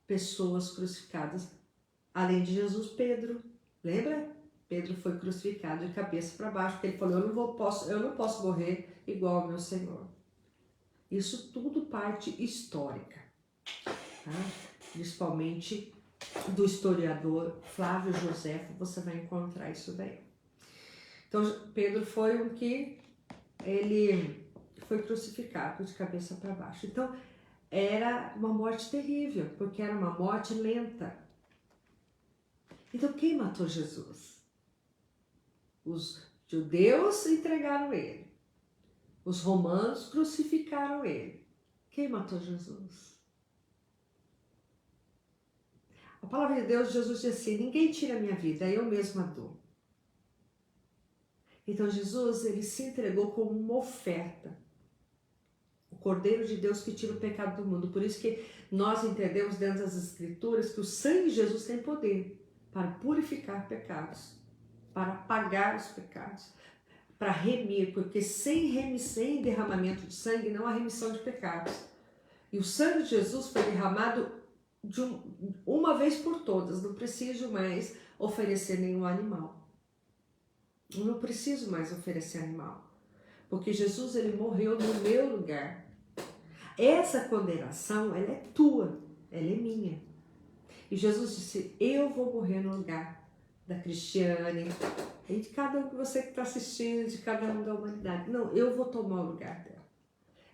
pessoas crucificadas. Além de Jesus, Pedro, lembra? Pedro foi crucificado de cabeça para baixo, porque ele falou, eu não posso morrer igual ao meu Senhor. Isso tudo parte histórica, tá? Principalmente do historiador Flávio Josefo, você vai encontrar isso daí. Então, Pedro foi um que ele foi crucificado de cabeça para baixo. Então, era uma morte terrível, porque era uma morte lenta. Então, quem matou Jesus? Os judeus entregaram ele. Os romanos crucificaram ele. Quem matou Jesus? A palavra de Deus, Jesus disse assim, ninguém tira a minha vida, eu mesma dou. Então Jesus, ele se entregou como uma oferta. O Cordeiro de Deus que tira o pecado do mundo. Por isso que nós entendemos dentro das Escrituras que o sangue de Jesus tem poder para purificar pecados, para apagar os pecados, para remir, porque sem derramamento de sangue não há remissão de pecados. E o sangue de Jesus foi derramado uma vez por todas, não preciso mais oferecer nenhum animal. Eu não preciso mais oferecer animal, porque Jesus ele morreu no meu lugar. Essa condenação, ela é tua, ela é minha. E Jesus disse, eu vou morrer no lugar da Cristiane, e de cada um que você que está assistindo, de cada um da humanidade. Não, eu vou tomar o lugar dela.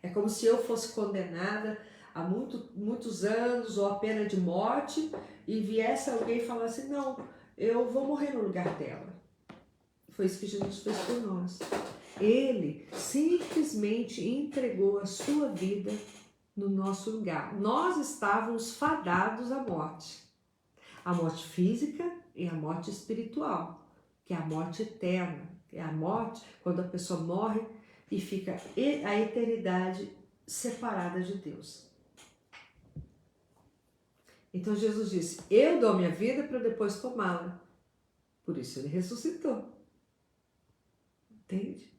É como se eu fosse condenada há muitos anos, ou a pena de morte, e viesse alguém e falasse, não, eu vou morrer no lugar dela. Foi isso que Jesus fez por nós. Ele simplesmente entregou a sua vida no nosso lugar. Nós estávamos fadados à morte. A morte física e a morte espiritual, que é a morte eterna. É a morte quando a pessoa morre e fica a eternidade separada de Deus. Então Jesus disse, eu dou minha vida para depois tomá-la. Por isso ele ressuscitou. Entende?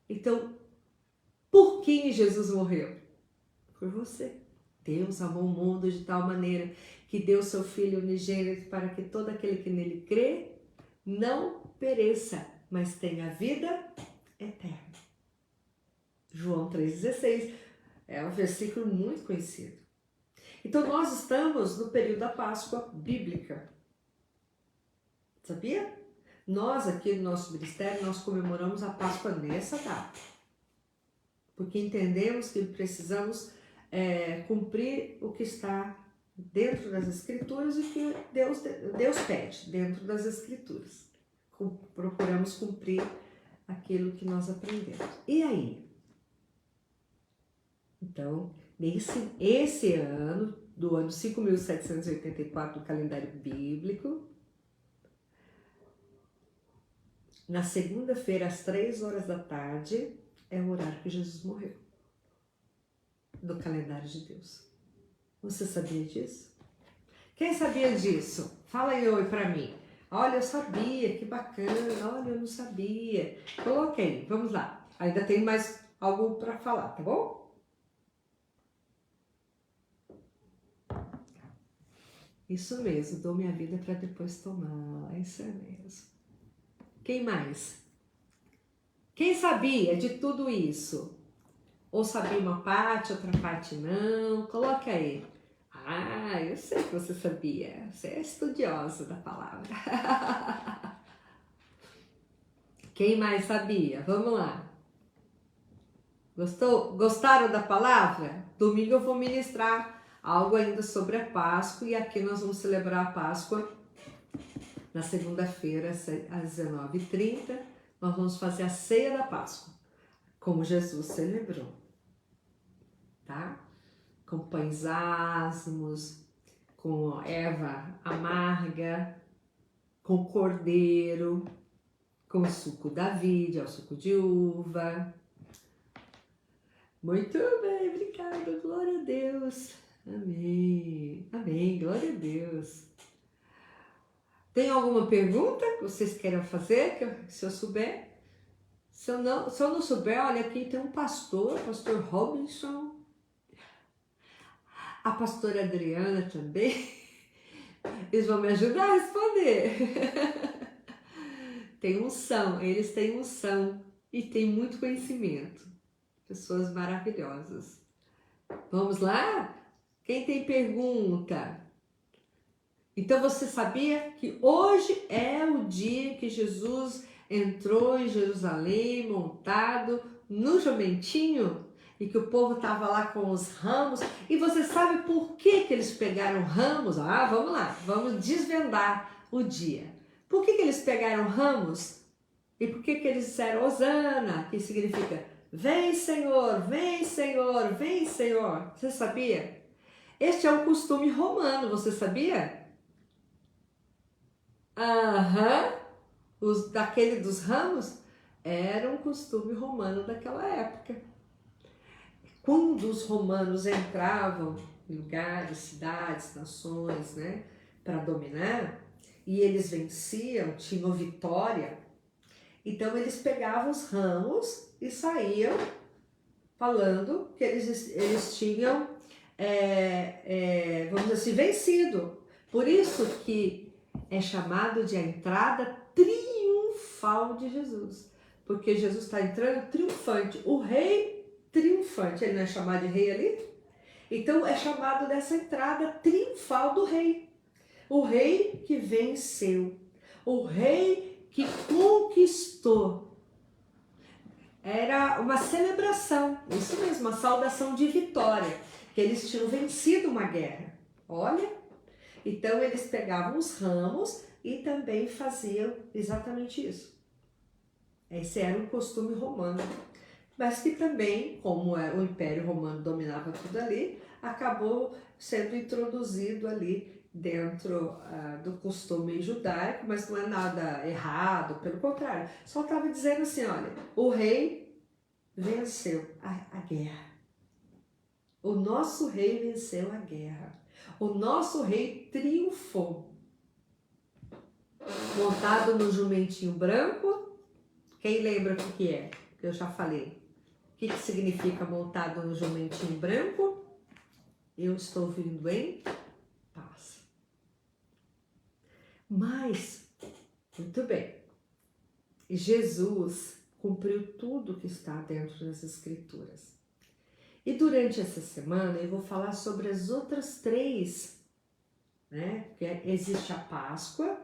Então, por quem Jesus morreu? Por você. Deus amou o mundo de tal maneira que deu seu Filho unigênito para que todo aquele que nele crê não pereça, mas tenha vida eterna. João 3,16 é um versículo muito conhecido. Então, nós estamos no período da Páscoa bíblica. Sabia? Nós aqui no nosso ministério, nós comemoramos a Páscoa nessa data. Porque entendemos que precisamos cumprir o que está dentro das Escrituras e que Deus pede dentro das Escrituras. Procuramos cumprir aquilo que nós aprendemos. E aí? Então, esse ano, do ano 5.784 do calendário bíblico, na segunda-feira, às 3 horas da tarde, é o horário que Jesus morreu, do calendário de Deus. Você sabia disso? Quem sabia disso? Fala aí oi pra mim. Olha, eu sabia, que bacana. Olha, eu não sabia. Coloque aí, vamos lá. Ainda tem mais algo para falar, tá bom? Isso mesmo, dou minha vida para depois tomar. Isso é mesmo. Quem mais? Quem sabia de tudo isso? Ou sabia uma parte, outra parte não? Coloque aí. Ah, eu sei que você sabia. Você é estudiosa da palavra. Quem mais sabia? Vamos lá. Gostaram da palavra? Domingo eu vou ministrar algo ainda sobre a Páscoa e aqui nós vamos celebrar a Páscoa na segunda-feira às 19h30. Nós vamos fazer a ceia da Páscoa, como Jesus celebrou, tá? Com pães asmos, com erva amarga, com cordeiro, com suco da vide, o suco de uva. Muito bem, obrigada, glória a Deus. Amém, amém, glória a Deus. Tem alguma pergunta que vocês queiram fazer, se eu souber? Se eu não souber, olha, aqui tem um pastor Robinson, a pastora Adriana também, eles vão me ajudar a responder. Tem unção, eles têm unção e têm muito conhecimento, pessoas maravilhosas. Vamos lá? Quem tem pergunta? Então você sabia que hoje é o dia que Jesus entrou em Jerusalém montado no jumentinho e que o povo estava lá com os ramos? E você sabe por que eles pegaram ramos? Ah, vamos lá, vamos desvendar o dia. Por que eles pegaram ramos? E por que eles disseram Hosana, que significa vem Senhor, vem Senhor, vem Senhor? Você sabia? Este é um costume romano, você sabia? Aham, daquele dos ramos era um costume romano daquela época. Quando os romanos entravam em lugares, cidades, nações, né, para dominar, e eles venciam, tinham vitória, então eles pegavam os ramos e saíam falando que eles tinham, vamos dizer assim, vencido. Por isso que é chamado de a entrada triunfal de Jesus, porque Jesus está entrando triunfante, o rei triunfante, ele não é chamado de rei ali? Então é chamado dessa entrada triunfal do rei, o rei que venceu, o rei que conquistou. Era uma celebração, isso mesmo, uma saudação de vitória, que eles tinham vencido uma guerra. Olha, então eles pegavam os ramos e também faziam exatamente isso. Esse era um costume romano, mas que também, como o Império Romano dominava tudo ali, acabou sendo introduzido ali dentro do costume judaico, mas não é nada errado, pelo contrário, só estava dizendo assim, olha, o rei venceu a guerra. O nosso rei venceu a guerra. O nosso rei triunfou. Montado no jumentinho branco. Quem lembra o que é? Eu já falei. O que significa montado no jumentinho branco? Eu estou vindo em paz. Mas, muito bem, Jesus cumpriu tudo que está dentro das Escrituras. E durante essa semana eu vou falar sobre as outras três, né? Existe a Páscoa,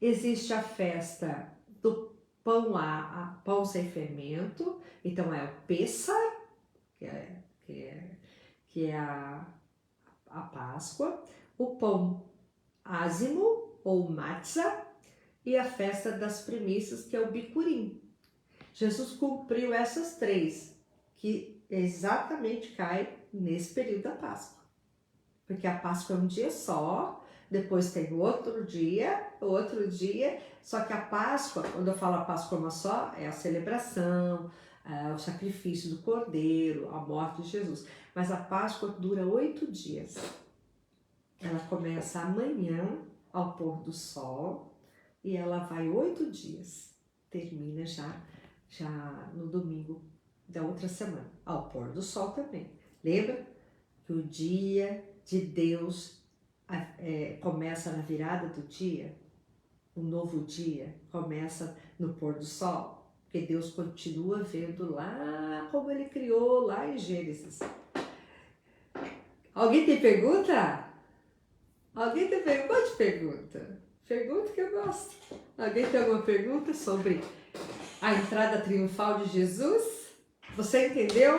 existe a festa do pão sem fermento, então é o Pessah, que é a Páscoa, o pão ázimo ou matzah e a festa das primícias, que é o bicurim. Jesus cumpriu essas três, que exatamente cai nesse período da Páscoa. Porque a Páscoa é um dia só, depois tem outro dia, só que a Páscoa, quando eu falo a Páscoa uma só, é a celebração, o sacrifício do Cordeiro, a morte de Jesus. Mas a Páscoa dura 8 dias. Ela começa amanhã, ao pôr do sol, e ela vai 8 dias. Termina já no domingo da outra semana, ao pôr do sol também. Lembra que o dia de Deus começa na virada do dia? Um novo dia começa no pôr do sol, porque Deus continua vendo lá como Ele criou lá em Gênesis. Alguém tem pergunta? Alguém tem pergunta? Pode pergunta. Pergunta que eu gosto. Alguém tem alguma pergunta sobre a entrada triunfal de Jesus? Você entendeu?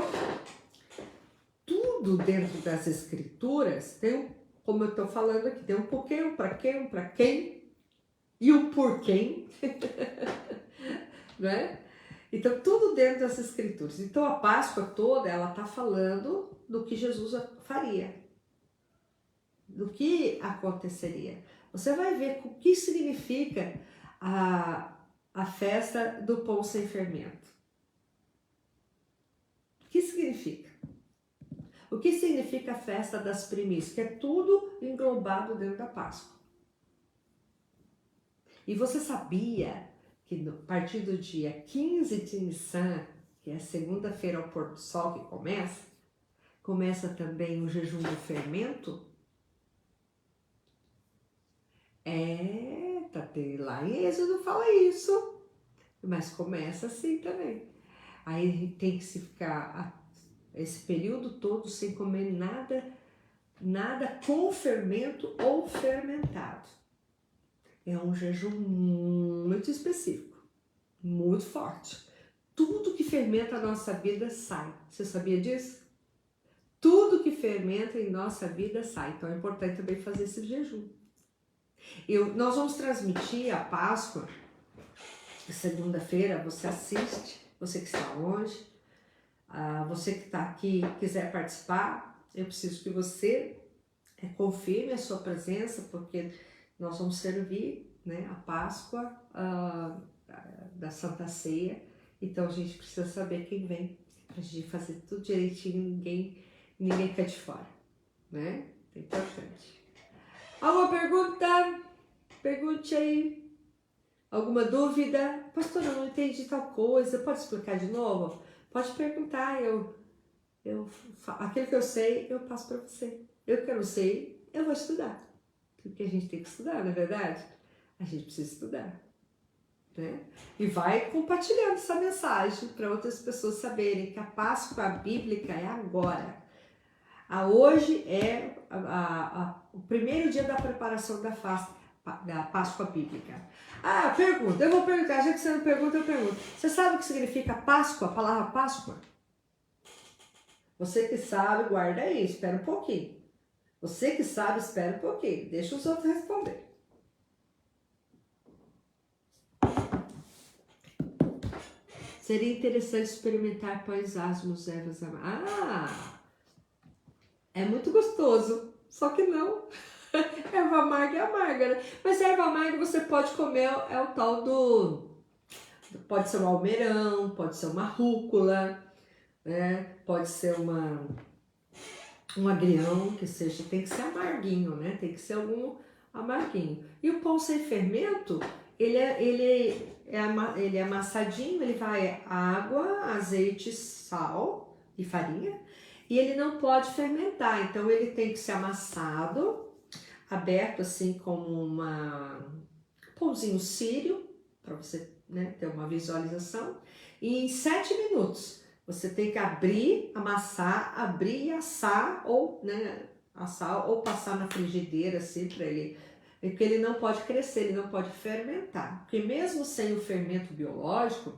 Tudo dentro das Escrituras tem, como eu estou falando aqui, tem um porquê, um para quê, um para quem e um por quem, não é? Então, tudo dentro das Escrituras. Então, a Páscoa toda, ela está falando do que Jesus faria. do que aconteceria. Você vai ver o que significa a festa do pão sem fermento. O que significa? O que significa a festa das primícias? Que é tudo englobado dentro da Páscoa. E você sabia que a partir do dia 15 de Nissan, que é segunda-feira ao pôr do sol que começa também o jejum do fermento? Tá lá em Êxodo fala isso, mas começa assim também. Aí tem que se ficar esse período todo sem comer nada com fermento ou fermentado. É um jejum muito específico, muito forte. Tudo que fermenta a nossa vida sai. Você sabia disso? Tudo que fermenta em nossa vida sai. Então é importante também fazer esse jejum. Nós vamos transmitir a Páscoa segunda-feira. Você assiste, você que está longe, você que está aqui quiser participar, eu preciso que você confirme a sua presença, porque nós vamos servir, né, a Páscoa da Santa Ceia. Então a gente precisa saber quem vem, para a gente fazer tudo direitinho, ninguém fica de fora, né? É importante. Alguma pergunta? Pergunte aí. Alguma dúvida? Pastor, eu não entendi tal coisa, pode explicar de novo? Pode perguntar, aquilo que eu sei, eu passo para você. Eu que eu não sei, eu vou estudar. Porque a gente tem que estudar, não é verdade? A gente precisa estudar, né? E vai compartilhando essa mensagem para outras pessoas saberem que a Páscoa bíblica é agora. Hoje é o primeiro dia da preparação da Páscoa bíblica. Pergunta, eu vou perguntar, já que você não pergunta, eu pergunto. Você sabe o que significa Páscoa, a palavra Páscoa? Você que sabe, guarda aí, espera um pouquinho. Você que sabe, espera um pouquinho. Deixa os outros responder. Seria interessante experimentar pães asmos, ervas amargas. É muito gostoso, só que não. Erva amarga é amarga, né? Mas erva amarga você pode comer, é o tal pode ser um almeirão, pode ser uma rúcula, né? Pode ser um agrião, que seja, tem que ser amarguinho, né? Tem que ser algum amarguinho. E o pão sem fermento, ele é amassadinho, ele vai água, azeite, sal e farinha, e ele não pode fermentar, então ele tem que ser amassado, aberto assim como um pãozinho sírio, para você, né, ter uma visualização, e em 7 minutos você tem que amassar, abrir e assar, ou, né, assar ou passar na frigideira assim para ele, porque ele não pode crescer, ele não pode fermentar, porque mesmo sem o fermento biológico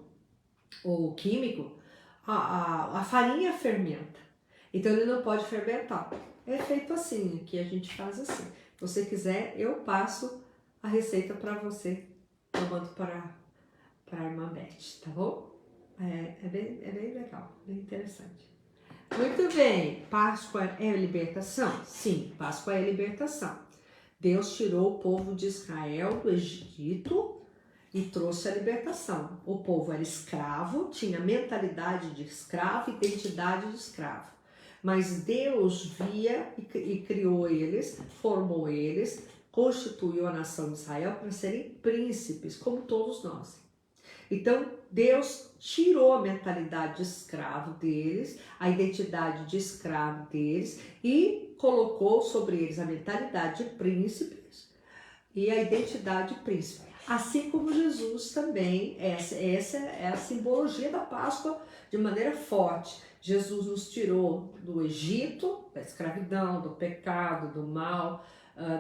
ou químico, a farinha fermenta, então ele não pode fermentar. É feito assim, que a gente faz assim. Se você quiser, eu passo a receita para você, eu mando para a irmã Beth, tá bom? É bem legal, bem interessante. Muito bem, Páscoa é libertação? Sim, Páscoa é libertação. Deus tirou o povo de Israel do Egito e trouxe a libertação. O povo era escravo, tinha mentalidade de escravo, identidade de escravo. Mas Deus via e criou eles, formou eles, constituiu a nação de Israel para serem príncipes, como todos nós. Então, Deus tirou a mentalidade de escravo deles, a identidade de escravo deles e colocou sobre eles a mentalidade de príncipes e a identidade de príncipe. Assim como Jesus também, essa é a simbologia da Páscoa de maneira forte. Jesus nos tirou do Egito, da escravidão, do pecado, do mal,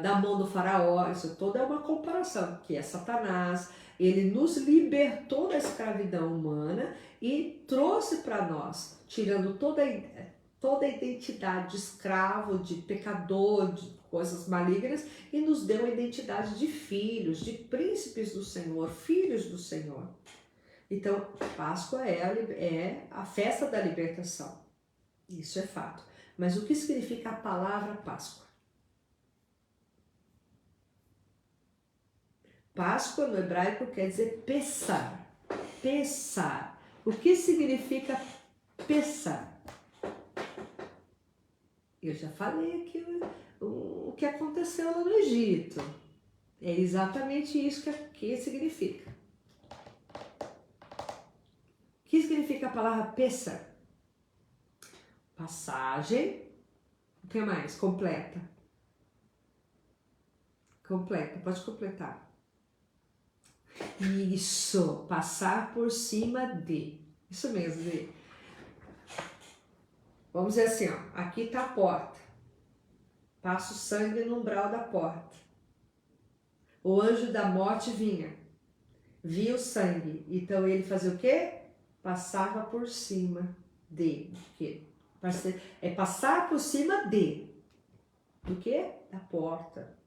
da mão do faraó. Isso toda é uma comparação, que é Satanás. Ele nos libertou da escravidão humana e trouxe para nós, tirando toda a identidade de escravo, de pecador, de coisas malignas, e nos deu a identidade de filhos, de príncipes do Senhor, filhos do Senhor. Então, Páscoa é a festa da libertação. Isso é fato. Mas o que significa a palavra Páscoa? Páscoa no hebraico quer dizer Pessar. Pessar. O que significa Pessar? Eu já falei aqui o que aconteceu lá no Egito. É exatamente isso que significa. O que significa a palavra Pessar? Passagem. O que mais? Completa. Completa, pode completar. Isso, passar por cima de. Isso mesmo, de. Vamos dizer assim, ó, aqui está a porta. Passa o sangue no umbral da porta. O anjo da morte vinha. Via o sangue. Então ele fazia o quê? Passava por cima de. É passar por cima de. Do quê? Da porta.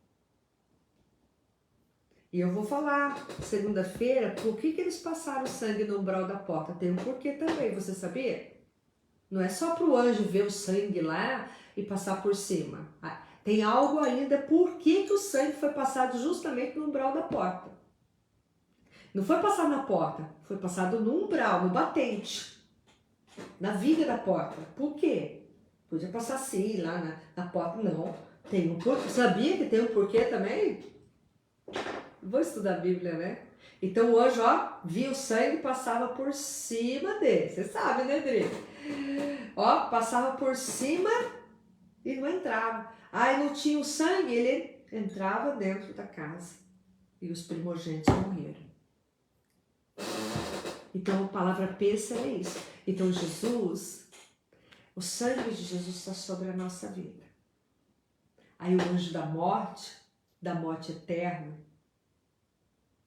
E eu vou falar segunda-feira por que eles passaram sangue no umbral da porta. Tem um porquê também, você sabia? Não é só para o anjo ver o sangue lá e passar por cima. Tem algo ainda por que o sangue foi passado justamente no umbral da porta. Não foi passado na porta, foi passado no umbral, no batente, na viga da porta. Por quê? Podia passar assim, lá na porta. Não, tem um porquê. Sabia que tem um porquê também? Vou estudar a Bíblia, né? Então o anjo, ó, via o sangue e passava por cima dele. Você sabe, né, Dri? Ó, passava por cima e não entrava. Aí não tinha o sangue, ele entrava dentro da casa. E os primogênitos morreram. Então a palavra peça é isso. Então Jesus, o sangue de Jesus está sobre a nossa vida. Aí o anjo da morte eterna,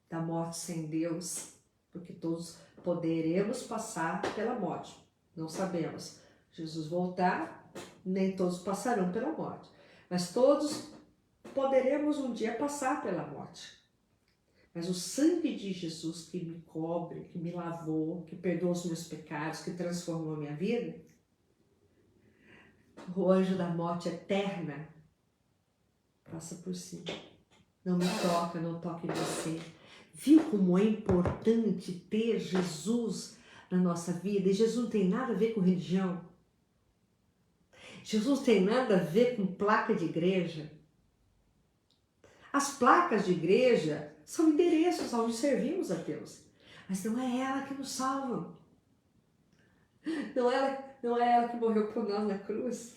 da morte sem Deus, porque todos poderemos passar pela morte, não sabemos. Jesus voltar, nem todos passarão pela morte, mas todos poderemos um dia passar pela morte. Mas o sangue de Jesus que me cobre, que me lavou, que perdoou os meus pecados, que transformou a minha vida, o anjo da morte eterna passa por cima. Não me toca, não toca em você. Viu como é importante ter Jesus na nossa vida? E Jesus não tem nada a ver com religião. Jesus não tem nada a ver com placa de igreja. As placas de igreja são endereços onde servimos a Deus. Mas não é ela que nos salva. Não é ela que morreu por nós na cruz.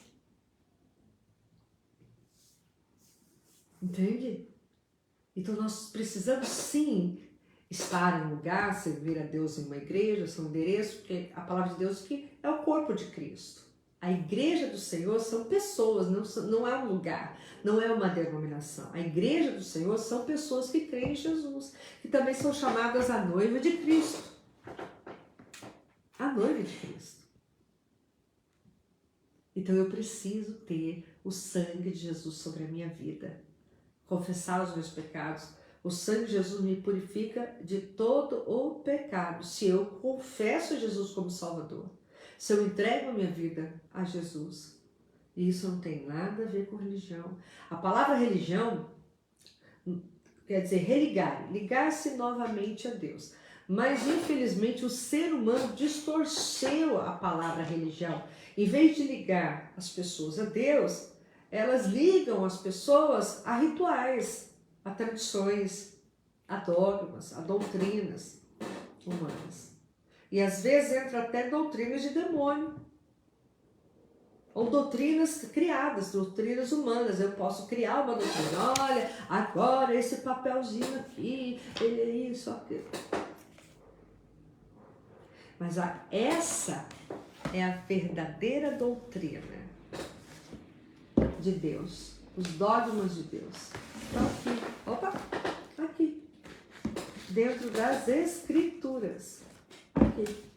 Entende? Então nós precisamos sim estar em um lugar, servir a Deus em uma igreja, são endereços, porque a palavra de Deus que é o corpo de Cristo. A igreja do Senhor são pessoas, não é um lugar, não é uma denominação. A igreja do Senhor são pessoas que creem em Jesus, que também são chamadas a noiva de Cristo. A noiva de Cristo. Então eu preciso ter o sangue de Jesus sobre a minha vida. Confessar os meus pecados. O sangue de Jesus me purifica de todo o pecado. Se eu confesso Jesus como Salvador. Se eu entrego a minha vida a Jesus. E isso não tem nada a ver com religião. A palavra religião quer dizer religar, ligar-se novamente a Deus. Mas infelizmente o ser humano distorceu a palavra religião. Em vez de ligar as pessoas a Deus, elas ligam as pessoas a rituais, a tradições, a dogmas, a doutrinas humanas. E às vezes entra até doutrinas de demônio. Ou doutrinas criadas, doutrinas humanas. Eu posso criar uma doutrina. Olha, agora esse papelzinho aqui, ele é isso, aquilo. Mas essa é a verdadeira doutrina de Deus, os dogmas de Deus. Então aqui, dentro das Escrituras, aqui.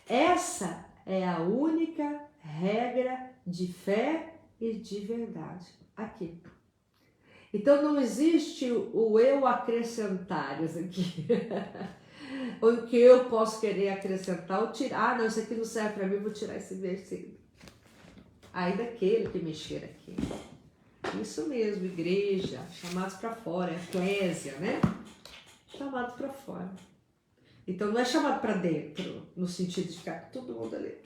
Essa é a única regra de fé e de verdade, aqui. Então não existe o eu acrescentar isso aqui. O que eu posso querer acrescentar ou tirar. Não, isso aqui não serve para mim, vou tirar esse versículo. Aí daquele que mexer aqui. Isso mesmo, igreja, chamados para fora, eclésia, né? Chamados para fora. Então não é chamado para dentro, no sentido de ficar todo mundo ali.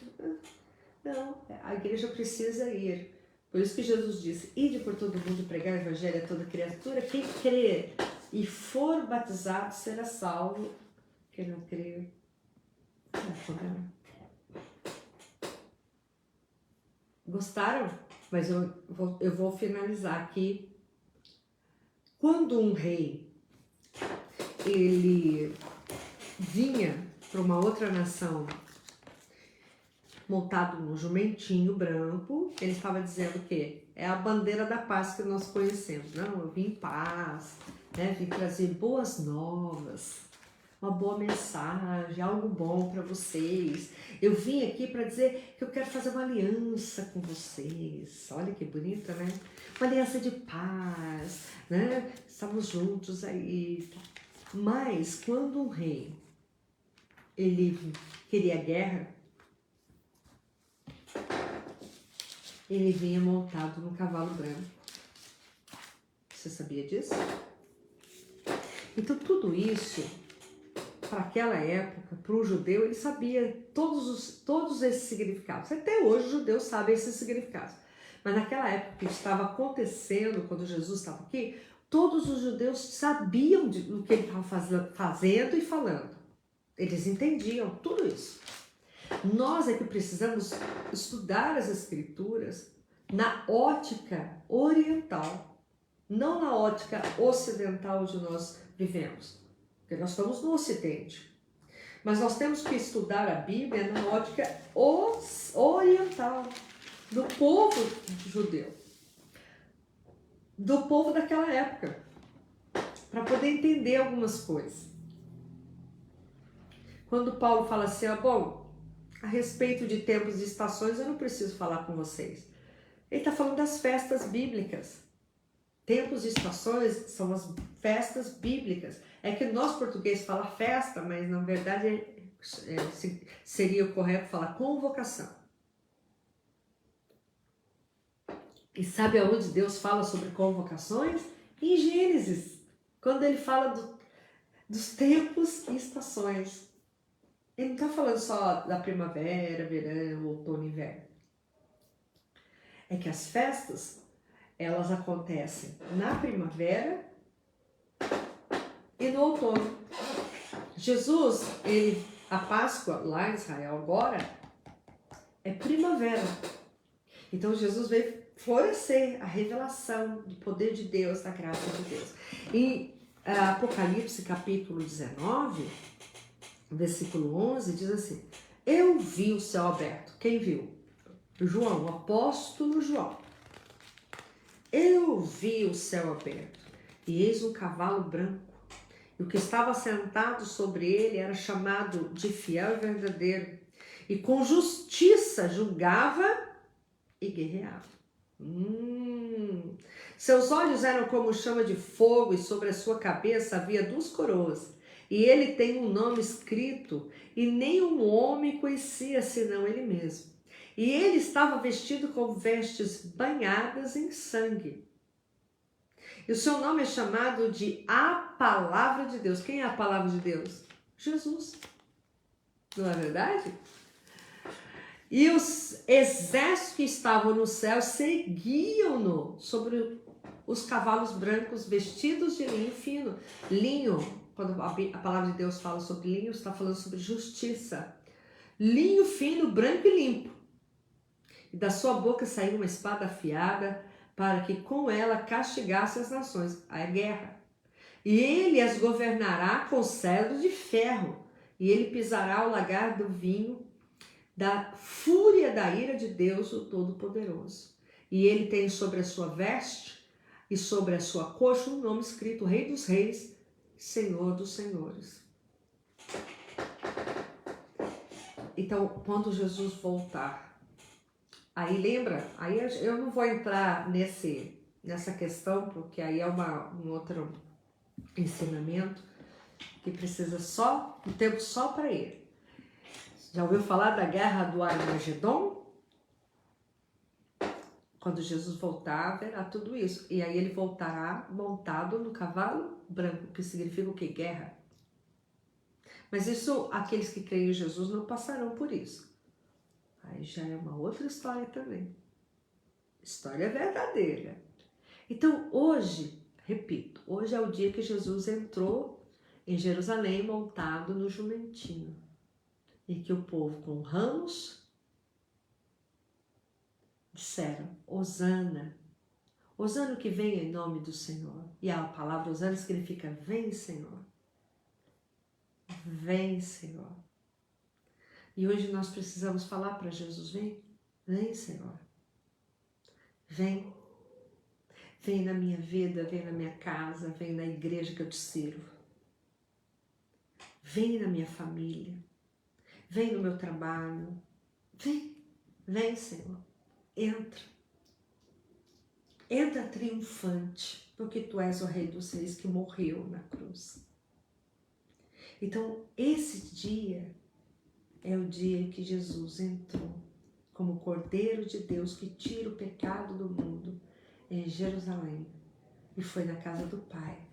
Não, a igreja precisa ir. Por isso que Jesus disse, ide por todo mundo e pregar o evangelho a toda criatura. Quem crer e for batizado será salvo. Quem não crer, não condenado. Gostaram? Mas eu vou finalizar aqui. Quando um rei, ele vinha para uma outra nação montado num jumentinho branco, ele estava dizendo o quê? É a bandeira da paz que nós conhecemos. Não, eu vim em paz, né? Vim trazer boas novas, uma boa mensagem, algo bom para vocês. Eu vim aqui para dizer que eu quero fazer uma aliança com vocês. Olha que bonita, né? Uma aliança de paz, né? Estamos juntos aí. Mas quando um rei, ele queria guerra, ele vinha montado num cavalo branco. Você sabia disso? Então tudo isso, para aquela época, para o judeu, ele sabia todos esses significados. Até hoje os judeus sabem esses significados. Mas naquela época que estava acontecendo, quando Jesus estava aqui, todos os judeus sabiam do que ele estava fazendo e falando. Eles entendiam tudo isso. Nós é que precisamos estudar as escrituras na ótica oriental, não na ótica ocidental onde nós vivemos, porque nós estamos no Ocidente. Mas nós temos que estudar a Bíblia na ótica oriental, do povo judeu, do povo daquela época, para poder entender algumas coisas. Quando Paulo fala assim, bom, a respeito de tempos e estações, eu não preciso falar com vocês. Ele está falando das festas bíblicas. Tempos e estações são as festas bíblicas. É que nós portugueses falamos festa, mas na verdade seria o correto falar convocação. E sabe aonde Deus fala sobre convocações? Em Gênesis, quando ele fala dos tempos e estações. Ele não está falando só da primavera, verão, outono e inverno. É que as festas, elas acontecem na primavera e no outono. Jesus, a Páscoa lá em Israel agora, é primavera. Então Jesus veio florescer a revelação do poder de Deus, da graça de Deus. Em Apocalipse capítulo 19, versículo 11, diz assim, eu vi o céu aberto. Quem viu? João, o apóstolo João. Eu vi o céu aberto, e eis um cavalo branco, e o que estava sentado sobre ele era chamado de fiel e verdadeiro, e com justiça julgava e guerreava. Seus olhos eram como chama de fogo, e sobre a sua cabeça havia 2 coroas, e ele tem um nome escrito, e nenhum homem conhecia senão ele mesmo. E ele estava vestido com vestes banhadas em sangue. E o seu nome é chamado de a Palavra de Deus. Quem é a Palavra de Deus? Jesus. Não é verdade? E os exércitos que estavam no céu seguiam-no sobre os cavalos brancos vestidos de linho fino. Linho, quando a Palavra de Deus fala sobre linho, está falando sobre justiça. Linho fino, branco e limpo. E da sua boca saiu uma espada afiada, para que com ela castigasse as nações, a guerra. E ele as governará com cetro de ferro, e ele pisará o lagar do vinho da fúria da ira de Deus, o Todo-Poderoso. E ele tem sobre a sua veste e sobre a sua coxa um nome escrito Rei dos Reis, Senhor dos Senhores. Então, quando Jesus voltar, aí lembra, aí eu não vou entrar nessa questão, porque aí é um outro ensinamento que precisa um tempo só para ele. Já ouviu falar da guerra do Armagedon? Quando Jesus voltar, haverá tudo isso. E aí ele voltará montado no cavalo branco, que significa o quê? Guerra. Mas isso, aqueles que creem em Jesus não passarão por isso. Aí já é uma outra história também. História verdadeira. Então hoje, repito, hoje é o dia que Jesus entrou em Jerusalém montado no jumentinho. E que o povo com ramos disseram, Hosana. Hosana que vem em nome do Senhor. E a palavra Hosana significa vem, Senhor. Vem, Senhor. E hoje nós precisamos falar para Jesus, vem, Senhor. Vem. Vem na minha vida, vem na minha casa, vem na igreja que eu te sirvo. Vem na minha família. Vem no meu trabalho. Vem, Senhor. Entra. Entra triunfante, porque tu és o Rei dos Reis que morreu na cruz. Então, esse dia é o dia que Jesus entrou como Cordeiro de Deus que tira o pecado do mundo em Jerusalém e foi na casa do Pai.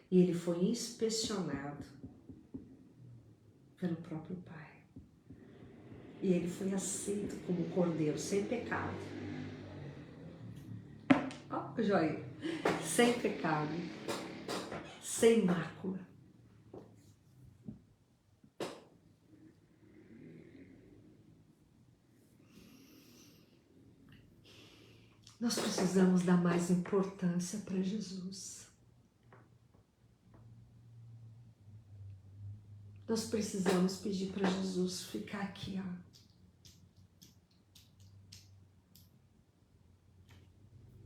E ele foi inspecionado pelo próprio Pai. E ele foi aceito como Cordeiro sem pecado. Ó, joia! Sem pecado, sem mácula. Nós precisamos dar mais importância para Jesus. Nós precisamos pedir para Jesus ficar aqui, ó.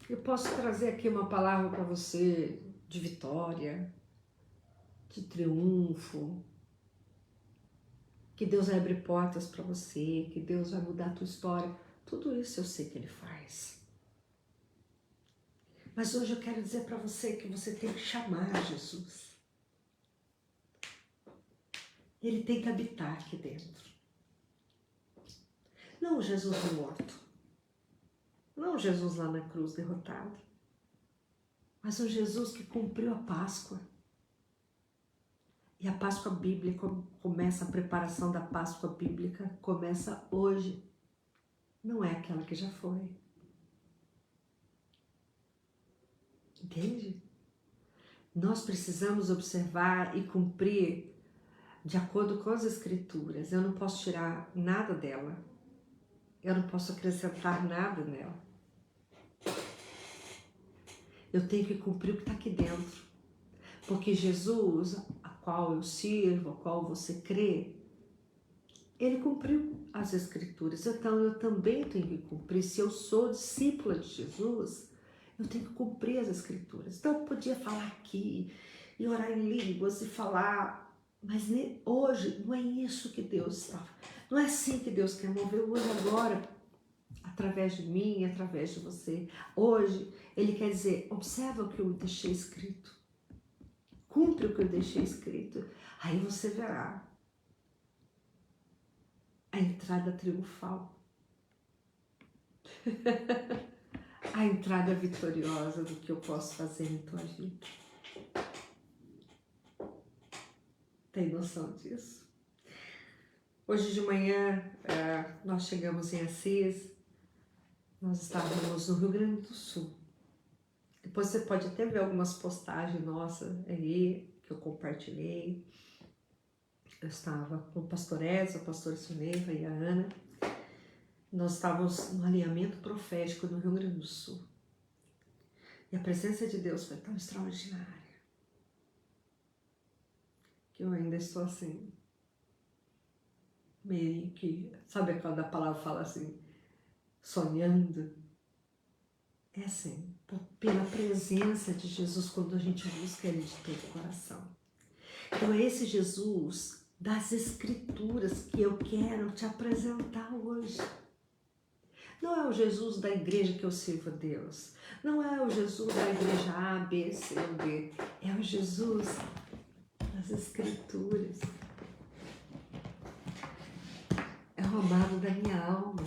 Eu posso trazer aqui uma palavra para você de vitória, de triunfo, que Deus vai abrir portas para você, que Deus vai mudar a tua história. Tudo isso eu sei que Ele faz. Mas hoje eu quero dizer para você que você tem que chamar Jesus. Ele tem que habitar aqui dentro. Não o Jesus morto. Não o Jesus lá na cruz derrotado. Mas o Jesus que cumpriu a Páscoa. E a Páscoa bíblica começa, a preparação da Páscoa bíblica começa hoje. Não é aquela que já foi. Entende? Nós precisamos observar e cumprir de acordo com as Escrituras. Eu não posso tirar nada dela. Eu não posso acrescentar nada nela. Eu tenho que cumprir o que está aqui dentro. Porque Jesus, a qual eu sirvo, a qual você crê, Ele cumpriu as Escrituras. Então eu também tenho que cumprir. Se eu sou discípula de Jesus, eu tenho que cumprir as Escrituras. Então eu podia falar aqui e orar em línguas e falar, mas hoje não é isso que Deus está. Não é assim que Deus quer mover hoje, agora, através de mim, através de você. Hoje, Ele quer dizer, observa o que eu deixei escrito. Cumpre o que eu deixei escrito. Aí você verá a entrada triunfal. A entrada vitoriosa do que eu posso fazer em tua vida. Tem noção disso? Hoje de manhã, nós chegamos em Assis, nós estávamos no Rio Grande do Sul. Depois você pode até ver algumas postagens nossas aí, que eu compartilhei. Eu estava com o pastor Edson, a pastora Suneiva e a Ana. Nós estávamos no alinhamento profético no Rio Grande do Sul. E a presença de Deus foi tão extraordinária que eu ainda estou assim, meio que, sabe quando a palavra fala assim, sonhando? É assim, pela presença de Jesus quando a gente busca Ele de todo o coração. Então é esse Jesus das Escrituras que eu quero te apresentar hoje. Não é o Jesus da igreja que eu sirvo a Deus. Não é o Jesus da igreja A, B, C ou D. É o Jesus das Escrituras. É o amado da minha alma.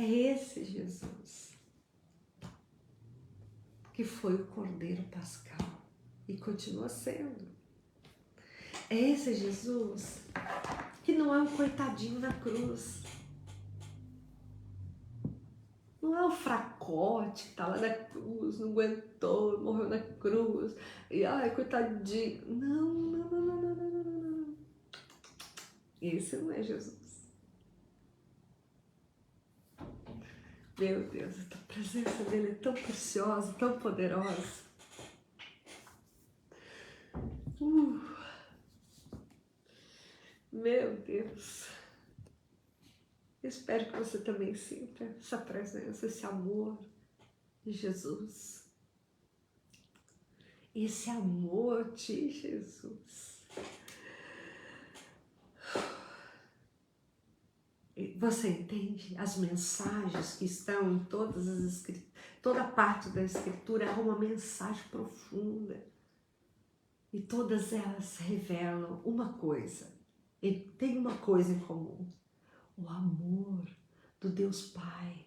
É esse Jesus que foi o Cordeiro Pascal e continua sendo. É esse Jesus que não é um coitadinho na cruz. Não é o fracote que está lá na cruz, não aguentou, morreu na cruz, e ai, coitadinho. Não. Esse não é Jesus. Meu Deus, a presença dele é tão preciosa, tão poderosa. Meu Deus. Espero que você também sinta essa presença, esse amor de Jesus. Esse amor de Jesus. Você entende as mensagens que estão em todas as escrituras, toda parte da escritura é uma mensagem profunda. E todas elas revelam uma coisa. E tem uma coisa em comum. O amor do Deus Pai.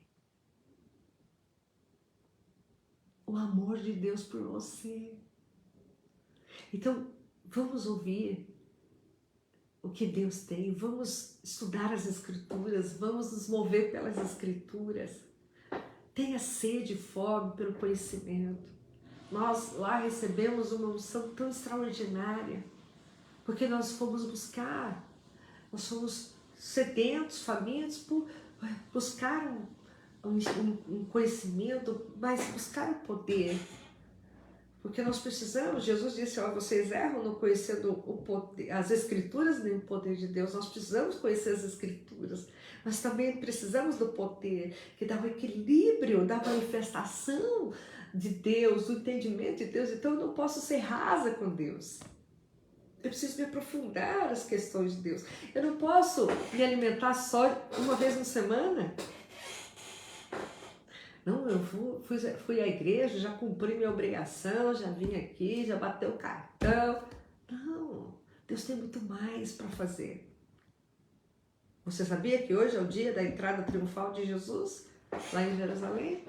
O amor de Deus por você. Então, vamos ouvir o que Deus tem, vamos estudar as Escrituras, vamos nos mover pelas Escrituras. Tenha sede e fome pelo conhecimento. Nós lá recebemos uma unção tão extraordinária, porque nós fomos buscar, nós fomos sedentos, famintos por buscar um conhecimento, mas buscar o poder. Porque nós precisamos, Jesus disse, ó, vocês erram não conhecendo o poder, as Escrituras nem o poder de Deus. Nós precisamos conhecer as Escrituras, mas também precisamos do poder, que dá o equilíbrio, da manifestação de Deus, do entendimento de Deus. Então eu não posso ser rasa com Deus. Eu preciso me aprofundar nas questões de Deus. Eu não posso me alimentar só uma vez na semana. Não, eu fui à igreja, já cumpri minha obrigação, já vim aqui, já bateu o cartão. Não, Deus tem muito mais para fazer. Você sabia que hoje é o dia da entrada triunfal de Jesus lá em Jerusalém?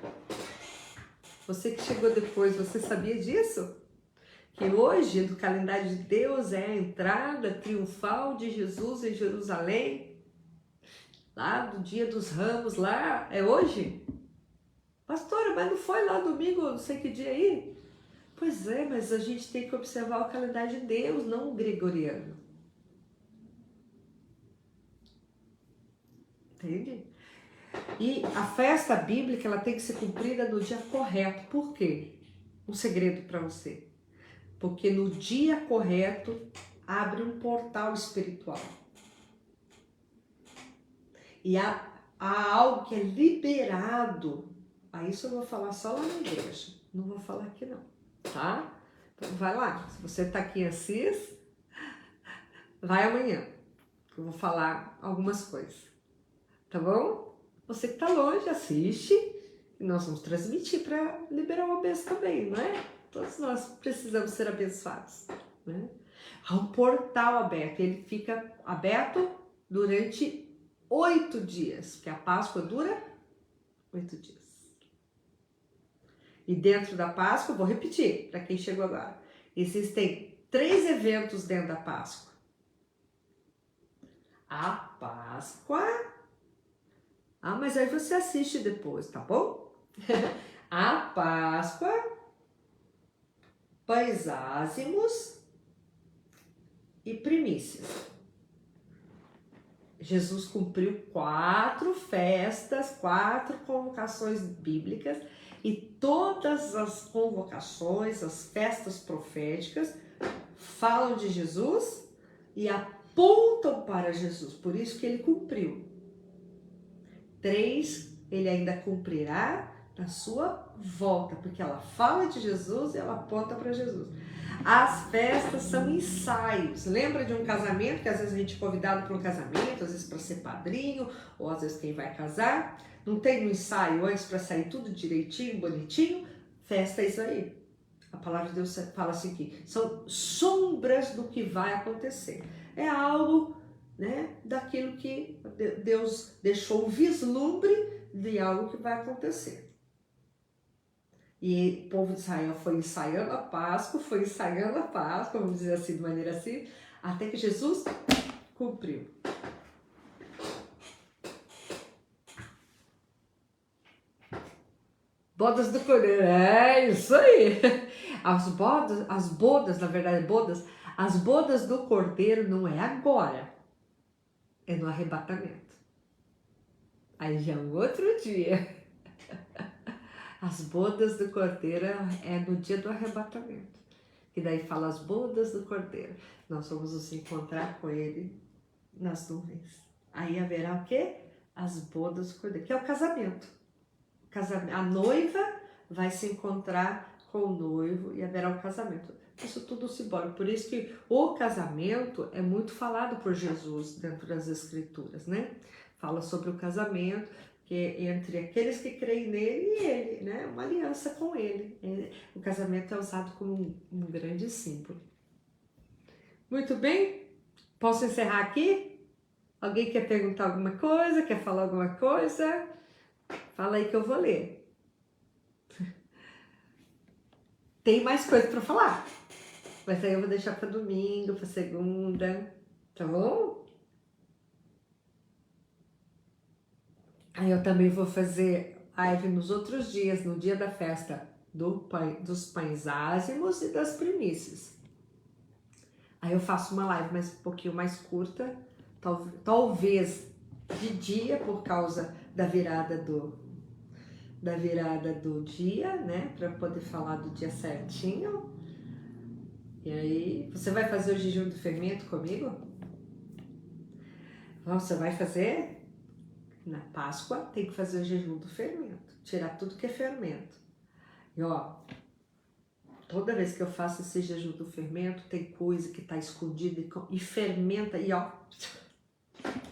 Você que chegou depois, você sabia disso? Que hoje, no calendário de Deus, é a entrada triunfal de Jesus em Jerusalém? Lá do dia dos ramos, lá, é hoje? Pastora, mas não foi lá domingo, não sei que dia aí? Pois é, mas a gente tem que observar o calendário de Deus, não o gregoriano. Entende? E a festa bíblica, ela tem que ser cumprida no dia correto. Por quê? Um segredo para você. Porque no dia correto abre um portal espiritual. E há algo que é liberado. Isso eu vou falar só lá na igreja. Não vou falar aqui não, tá? Então vai lá. Se você tá aqui em Assis, vai amanhã. Eu vou falar algumas coisas. Tá bom? Você que tá longe, assiste. E nós vamos transmitir para liberar uma bênção também, não é? Todos nós precisamos ser abençoados, né? Há um portal aberto. Ele fica aberto durante 8 dias. Porque a Páscoa dura 8 dias. E dentro da Páscoa, vou repetir, para quem chegou agora, existem 3 eventos dentro da Páscoa. A Páscoa... mas aí você assiste depois, tá bom? A Páscoa, pães ázimos e primícias. Jesus cumpriu 4 festas, 4 convocações bíblicas, e todas as convocações, as festas proféticas, falam de Jesus e apontam para Jesus. Por isso que ele cumpriu. 3, ele ainda cumprirá na sua volta, porque ela fala de Jesus e ela aponta para Jesus. As festas são ensaios. Lembra de um casamento, que às vezes a gente é convidado para um casamento, às vezes para ser padrinho, ou às vezes quem vai casar. Não tem um ensaio antes para sair tudo direitinho, bonitinho? Festa é isso aí. A palavra de Deus fala assim que são sombras do que vai acontecer. É algo, né, daquilo que Deus deixou o vislumbre de algo que vai acontecer. E o povo de Israel foi ensaiando a Páscoa, vamos dizer assim, de maneira assim, até que Jesus cumpriu. Bodas do Cordeiro, é isso aí. As bodas, na verdade, as bodas do Cordeiro não é agora, é no arrebatamento. Aí já é um outro dia. As bodas do Cordeiro é no dia do arrebatamento. E daí fala as bodas do Cordeiro. Nós vamos nos encontrar com ele nas nuvens. Aí haverá o quê? As bodas do Cordeiro, que é o casamento. A noiva vai se encontrar com o noivo e haverá um casamento. Isso tudo simbólico. Por isso que o casamento é muito falado por Jesus dentro das Escrituras, né? Fala sobre o casamento, que é entre aqueles que creem nele e ele, né? Uma aliança com ele. O casamento é usado como um grande símbolo. Muito bem? Posso encerrar aqui? Alguém quer perguntar alguma coisa? Quer falar alguma coisa? Fala aí que eu vou ler. Tem mais coisa para falar, mas aí eu vou deixar para domingo, para segunda, tá bom? Aí eu também vou fazer live nos outros dias, no dia da festa dos pães ázimos e das primícias. Aí eu faço uma live um pouquinho mais curta, talvez de dia, por causa da virada do dia, né? Para poder falar do dia certinho. E aí, você vai fazer o jejum do fermento comigo? Você vai fazer? Na Páscoa tem que fazer o jejum do fermento, tirar tudo que é fermento. E ó, toda vez que eu faço esse jejum do fermento, tem coisa que tá escondida e fermenta e ó,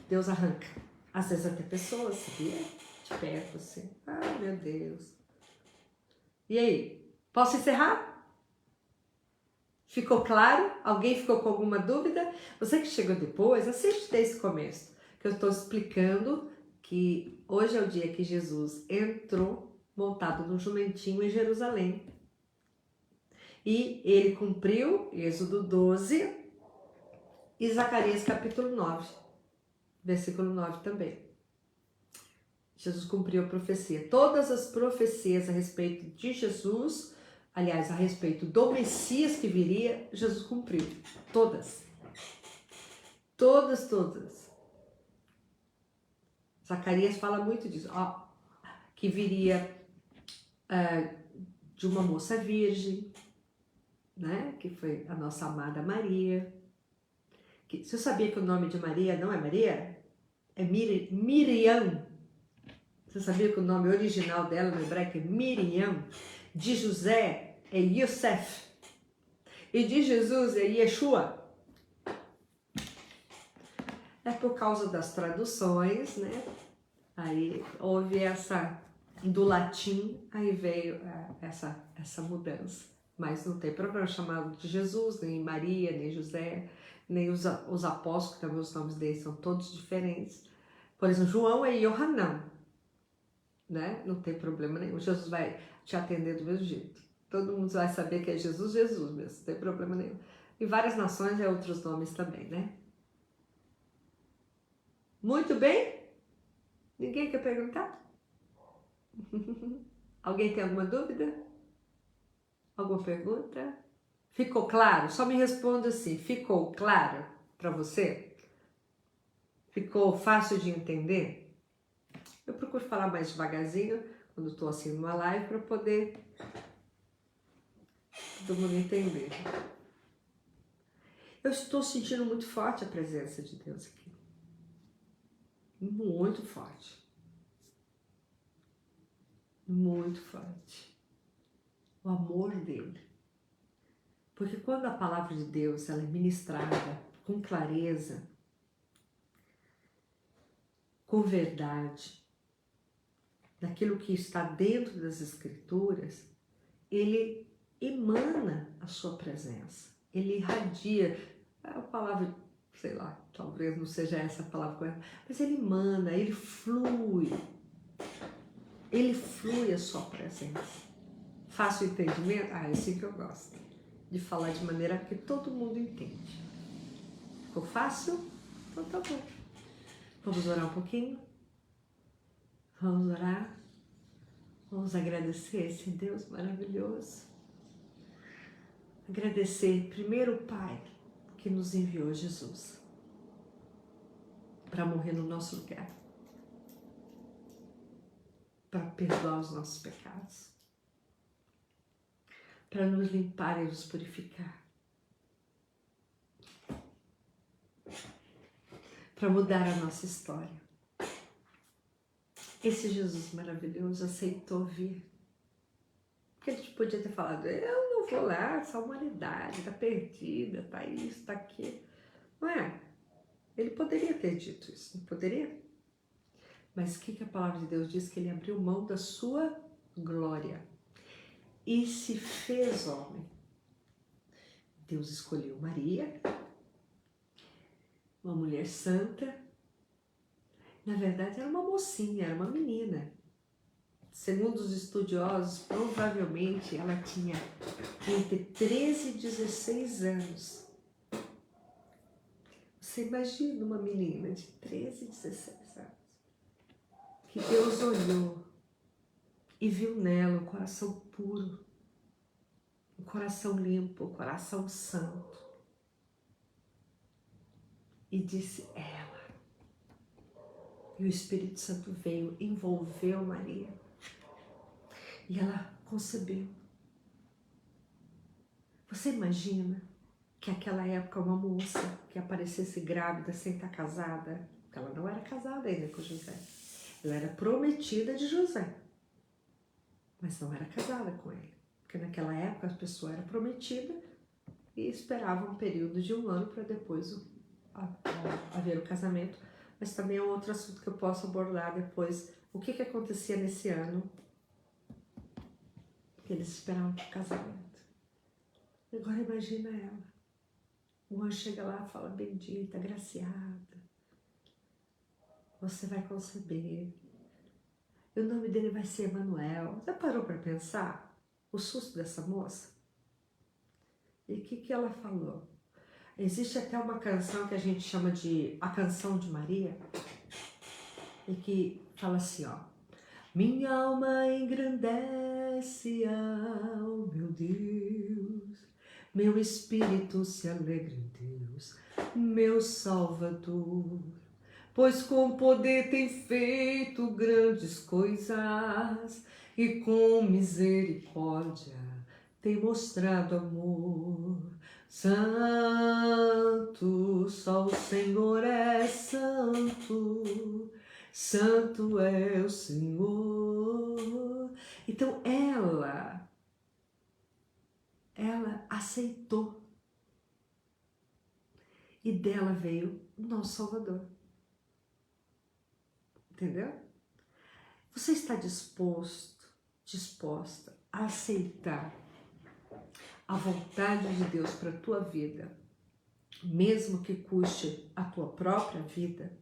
Deus arranca. Às vezes até pessoas, sabia? De perto assim. Ai, meu Deus. E aí, posso encerrar? Ficou claro? Alguém ficou com alguma dúvida? Você que chegou depois, assiste desde o começo, que eu estou explicando que hoje é o dia que Jesus entrou montado num jumentinho em Jerusalém. E ele cumpriu Êxodo 12 e Zacarias capítulo 9, versículo 9 também. Jesus cumpriu a profecia. Todas as profecias a respeito de Jesus, aliás, a respeito do Messias que viria, Jesus cumpriu. Todas. Todas, todas. Zacarias fala muito disso. Ó, que viria de uma moça virgem, né? Que foi a nossa amada Maria. Você sabia que o nome de Maria não é Maria? É Miriam. Você sabia que o nome original dela no hebraico é Miriam? De José é Yosef. E de Jesus é Yeshua. É por causa das traduções, né? Aí houve essa, do latim, aí veio essa mudança. Mas não tem problema chamado de Jesus, nem Maria, nem José, nem os apóstolos, que também os nomes deles são todos diferentes. Por exemplo, João é Yohanan, né? Não tem problema nenhum. Jesus vai te atender do mesmo jeito. Todo mundo vai saber que é Jesus mesmo, não tem problema nenhum. Em várias nações é outros nomes também, né? Muito bem? Ninguém quer perguntar? Alguém tem alguma dúvida? Alguma pergunta? Ficou claro? Só me responda assim, ficou claro para você? Ficou fácil de entender? Eu procuro falar mais devagarzinho quando estou assim numa live para poder todo mundo entender. Eu estou sentindo muito forte a presença de Deus aqui. Muito forte. Muito forte. O amor dele. Porque quando a palavra de Deus ela é ministrada com clareza, com verdade, daquilo que está dentro das Escrituras, ele emana a sua presença. Ele irradia. A palavra, sei lá, talvez não seja essa a palavra correta, mas ele emana, ele flui. Ele flui a sua presença. Fácil entendimento? Ah, é assim que eu gosto. De falar de maneira que todo mundo entende. Ficou fácil? Então tá bom. Vamos orar um pouquinho? Vamos orar? Vamos agradecer esse Deus maravilhoso. Agradecer primeiro o Pai que nos enviou Jesus para morrer no nosso lugar, para perdoar os nossos pecados, para nos limpar e nos purificar, para mudar a nossa história. Esse Jesus maravilhoso aceitou vir. Porque ele podia ter falado, eu não vou lá, essa humanidade está perdida, está isso, está aquilo. Não é? Ele poderia ter dito isso, não poderia? Mas o que a palavra de Deus diz? Que ele abriu mão da sua glória e se fez homem. Deus escolheu Maria, uma mulher santa. Na verdade era uma mocinha, era uma menina. Segundo os estudiosos, provavelmente ela tinha entre 13 e 16 anos. Você imagina uma menina de 13 e 16 anos, que Deus olhou e viu nela um coração puro, um coração limpo, um coração santo. E disse ela. E o Espírito Santo veio, envolveu Maria. E ela concebeu. Você imagina que naquela época uma moça que aparecesse grávida sem estar casada, ela não era casada ainda com José, ela era prometida de José, mas não era casada com ele, porque naquela época a pessoa era prometida e esperava um período de 1 ano para depois haver o casamento, mas também é um outro assunto que eu posso abordar depois, o que acontecia nesse ano, que eles esperavam para o casamento. Agora imagina ela. O anjo chega lá e fala, bendita, agraciada. Você vai conceber. E o nome dele vai ser Emanuel. Já parou para pensar o susto dessa moça? E o que ela falou? Existe até uma canção que a gente chama de A Canção de Maria. E que fala assim, ó. Minha alma engrandece ao meu Deus, meu espírito se alegra em Deus, meu Salvador, pois com poder tem feito grandes coisas e com misericórdia tem mostrado amor. Santo, só o Senhor é santo. Santo é o Senhor. Então ela aceitou. E dela veio o nosso Salvador. Entendeu? Você está disposta a aceitar a vontade de Deus para a tua vida, mesmo que custe a tua própria vida?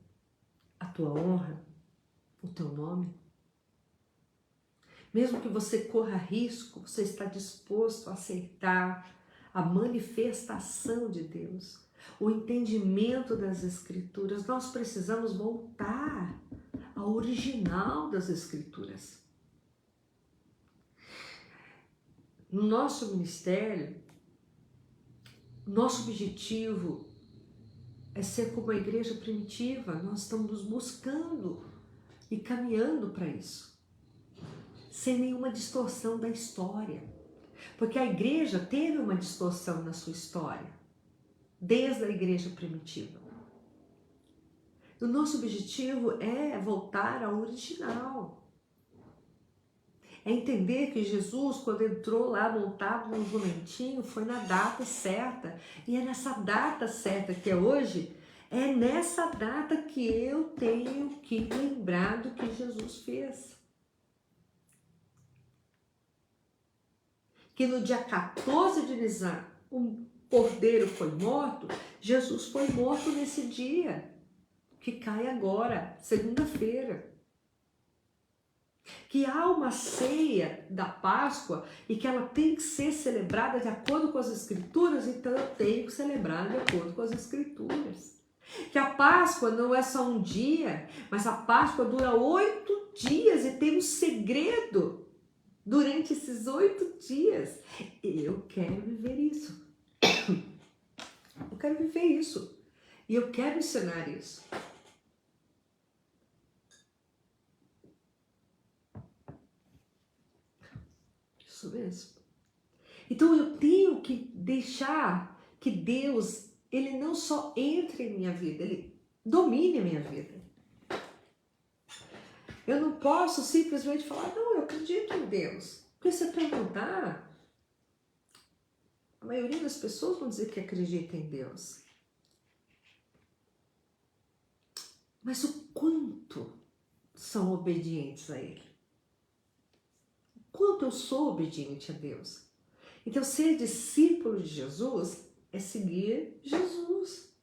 A tua honra, o teu nome? Mesmo que você corra risco, você está disposto a aceitar a manifestação de Deus, o entendimento das Escrituras? Nós precisamos voltar ao original das Escrituras. No nosso ministério, nosso objetivo é ser como a igreja primitiva. Nós estamos buscando e caminhando para isso, sem nenhuma distorção da história, porque a igreja teve uma distorção na sua história, desde a igreja primitiva. O nosso objetivo é voltar ao original, é entender que Jesus, quando entrou lá montado num jumentinho, foi na data certa. E é nessa data certa que é hoje, é nessa data que eu tenho que lembrar do que Jesus fez. Que no dia 14 de Nisan, o cordeiro foi morto, Jesus foi morto nesse dia, que cai agora, segunda-feira. que há uma ceia da Páscoa e que ela tem que ser celebrada de acordo com as Escrituras, então eu tenho que celebrar de acordo com as Escrituras. Que a Páscoa não é só um dia, mas a Páscoa dura 8 dias e tem um segredo durante esses 8 dias. Eu quero viver isso. Eu quero viver isso. E eu quero ensinar isso. Isso mesmo. Então eu tenho que deixar que Deus, Ele não só entre em minha vida, Ele domine a minha vida. Eu não posso simplesmente falar, não, eu acredito em Deus. Porque se eu perguntar, a maioria das pessoas vão dizer que acredita em Deus. Mas o quanto são obedientes a Ele? O quanto eu sou obediente a Deus? Então, ser discípulo de Jesus é seguir Jesus.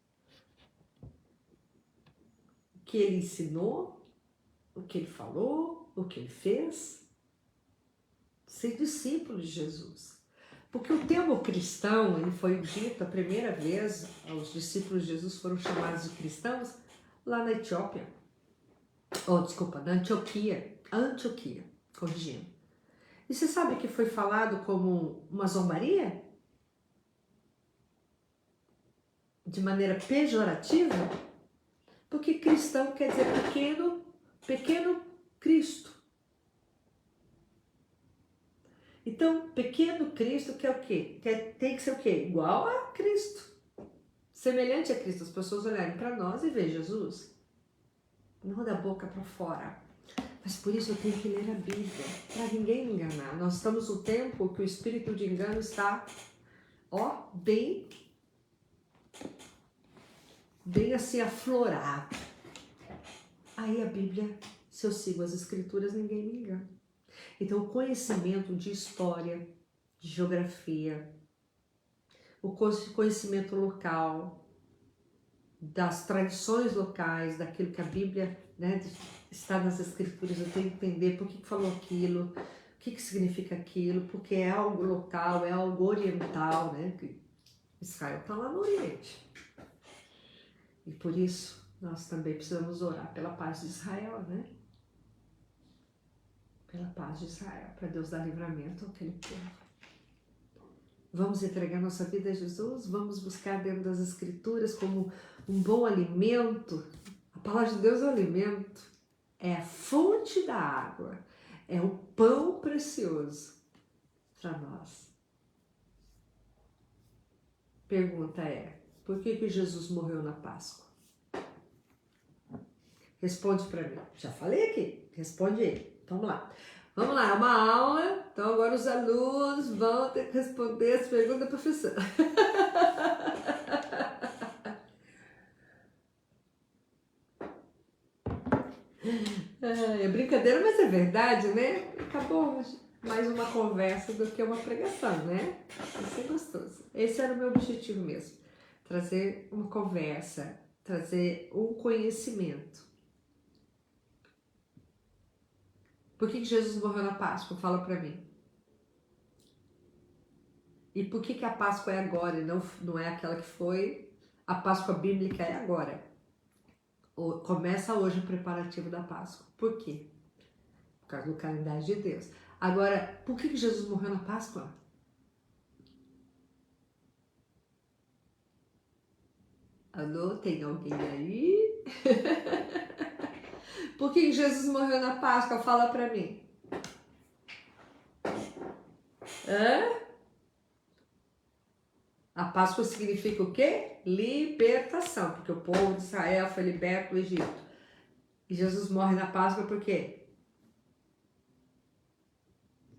O que Ele ensinou, o que Ele falou, o que Ele fez. Ser discípulo de Jesus. Porque o termo cristão, ele foi dito a primeira vez, os discípulos de Jesus foram chamados de cristãos lá na Etiópia. Na Antioquia, corrigindo. E você sabe que foi falado como uma zombaria? De maneira pejorativa? Porque cristão quer dizer pequeno Cristo. Então, pequeno Cristo quer o quê? Tem que ser o quê? Igual a Cristo. Semelhante a Cristo. As pessoas olharem para nós e ver Jesus. Não da boca para fora. Mas por isso eu tenho que ler a Bíblia. Para ninguém me enganar. Nós estamos no tempo que o espírito de engano está, bem assim aflorado. Aí a Bíblia, se eu sigo as Escrituras, ninguém me engana. Então, o conhecimento de história, de geografia, o conhecimento local, das tradições locais, daquilo que a Bíblia, né, está nas Escrituras, eu tenho que entender por que falou aquilo, o que significa aquilo, porque é algo local, é algo oriental, né? Israel está lá no Oriente. E por isso, nós também precisamos orar pela paz de Israel, né? Pela paz de Israel, para Deus dar livramento àquele povo. Vamos entregar nossa vida a Jesus? Vamos buscar dentro das Escrituras como um bom alimento? A palavra de Deus é o alimento, é a fonte da água, é o pão precioso para nós. Pergunta é, por que Jesus morreu na Páscoa? Responde para mim. Já falei aqui, responde aí. Vamos lá. Vamos lá, é uma aula, então agora os alunos vão ter que responder as perguntas da professora. É brincadeira, mas é verdade, né? Acabou mais uma conversa do que uma pregação, né? Isso é gostoso. Esse era o meu objetivo mesmo. Trazer uma conversa, trazer um conhecimento. Por que Jesus morreu na Páscoa? Fala pra mim. E por que a Páscoa é agora e não é aquela que foi? A Páscoa bíblica é agora. Começa hoje o preparativo da Páscoa. Por quê? Por causa do calendário de Deus. Agora, por que Jesus morreu na Páscoa? Alô, tem alguém aí? Por que Jesus morreu na Páscoa? Fala pra mim. A Páscoa significa o quê? Libertação, porque o povo de Israel foi liberto do Egito. E Jesus morre na Páscoa por quê?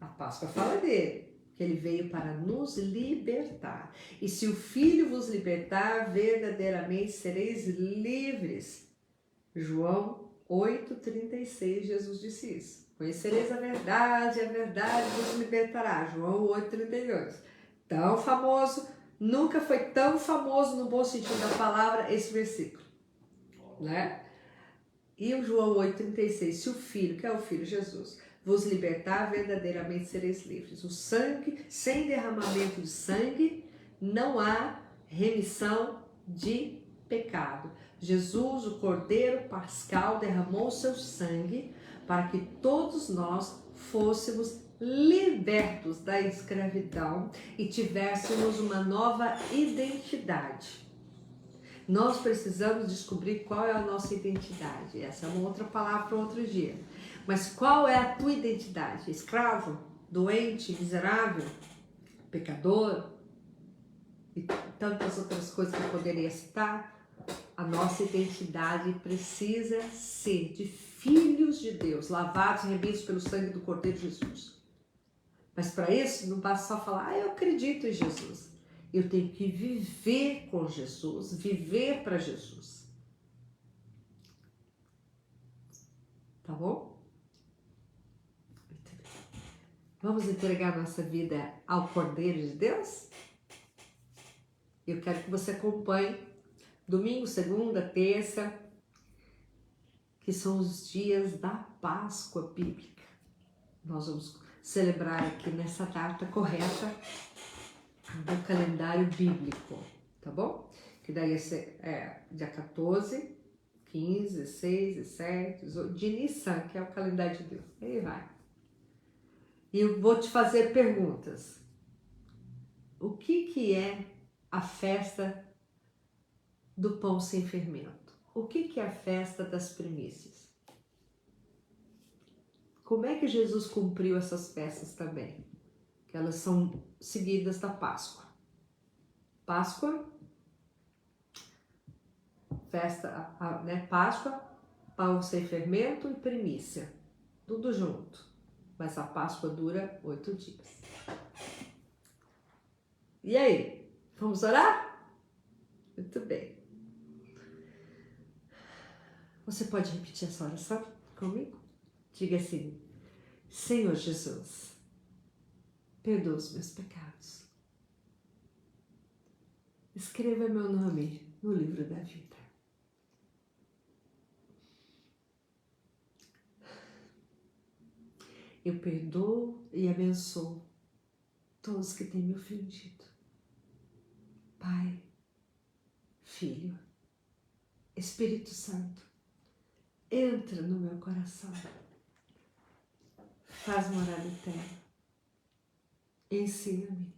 A Páscoa fala dele, que ele veio para nos libertar. E se o Filho vos libertar, verdadeiramente sereis livres. João 8,36, Jesus disse isso. Conhecereis a verdade vos libertará. João 8,32. Tão famoso, nunca foi tão famoso no bom sentido da palavra esse versículo, né? E o João 8,36, se o Filho, que é o Filho Jesus, vos libertar, verdadeiramente sereis livres. O sangue, sem derramamento de sangue, não há remissão de pecado. Jesus, o Cordeiro Pascal, derramou seu sangue para que todos nós fôssemos libertos da escravidão e tivéssemos uma nova identidade. Nós precisamos descobrir qual é a nossa identidade. Essa é uma outra palavra para outro dia. Mas qual é a tua identidade? Escravo? Doente? Miserável? Pecador? E tantas outras coisas que eu poderia citar. A nossa identidade precisa ser de filhos de Deus, lavados e remidos pelo sangue do Cordeiro Jesus. Mas para isso não basta só falar, eu acredito em Jesus. Eu tenho que viver com Jesus, viver para Jesus. Tá bom? Muito bem. Vamos entregar nossa vida ao Cordeiro de Deus? Eu quero que você acompanhe domingo, segunda, terça, que são os dias da Páscoa bíblica. Nós vamos celebrar aqui nessa data correta do calendário bíblico, tá bom? Que daí é dia 14, 15, 16, 17, 18, de Nissan, que é o calendário de Deus. Aí vai. E eu vou te fazer perguntas. O que é a festa do pão sem fermento? O que é a festa das primícias? Como é que Jesus cumpriu essas festas também? Que elas são seguidas da Páscoa. Páscoa, festa, né? Páscoa, pão sem fermento e primícia. Tudo junto. Mas a Páscoa dura 8 dias. E aí? Vamos orar? Muito bem. Você pode repetir essa oração comigo? Diga assim: Senhor Jesus, perdoa os meus pecados. Escreva meu nome no livro da vida. Eu perdoo e abençoo todos que têm me ofendido. Pai, Filho, Espírito Santo, entra no meu coração. Faz morada eterna. Ensina-me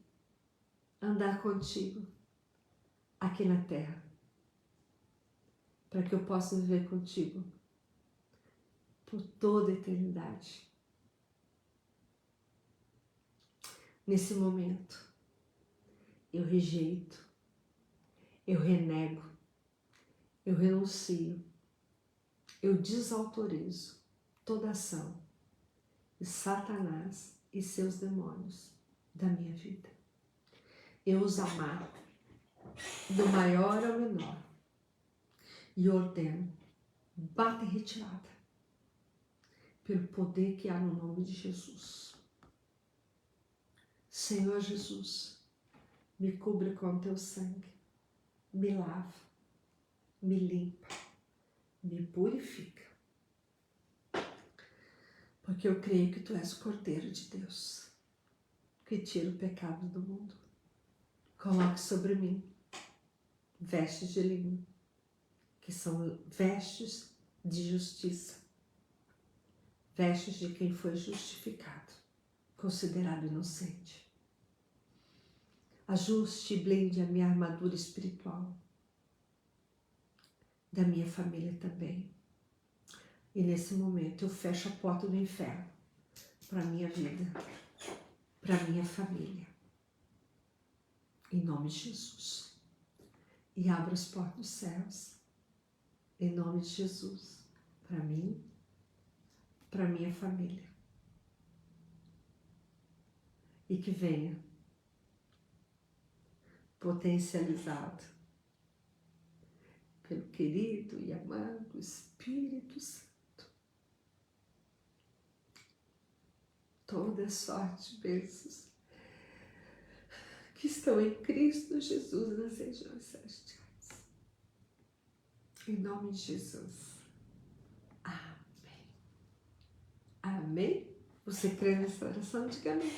a andar contigo aqui na terra, para que eu possa viver contigo por toda a eternidade. Nesse momento, eu rejeito, eu renego, eu renuncio, eu desautorizo toda ação de Satanás e seus demônios da minha vida. Eu os amarro do maior ao menor e ordeno, bata em retirada pelo poder que há no nome de Jesus. Senhor Jesus, me cubra com o teu sangue, me lava, me limpa, me purifica. Porque eu creio que tu és o Cordeiro de Deus, que tira o pecado do mundo. Coloque sobre mim vestes de linho, que são vestes de justiça, vestes de quem foi justificado, considerado inocente. Ajuste e blinde a minha armadura espiritual, da minha família também. E nesse momento eu fecho a porta do inferno para a minha vida, para a minha família. Em nome de Jesus. E abro as portas dos céus. Em nome de Jesus. Para mim, para a minha família. E que venha potencializado pelo querido e amado Espírito Santo. Toda sorte de bênçãos que estão em Cristo Jesus nas regiões celestiais. Em nome de Jesus. Amém? Você crê nessa oração? Diga amém.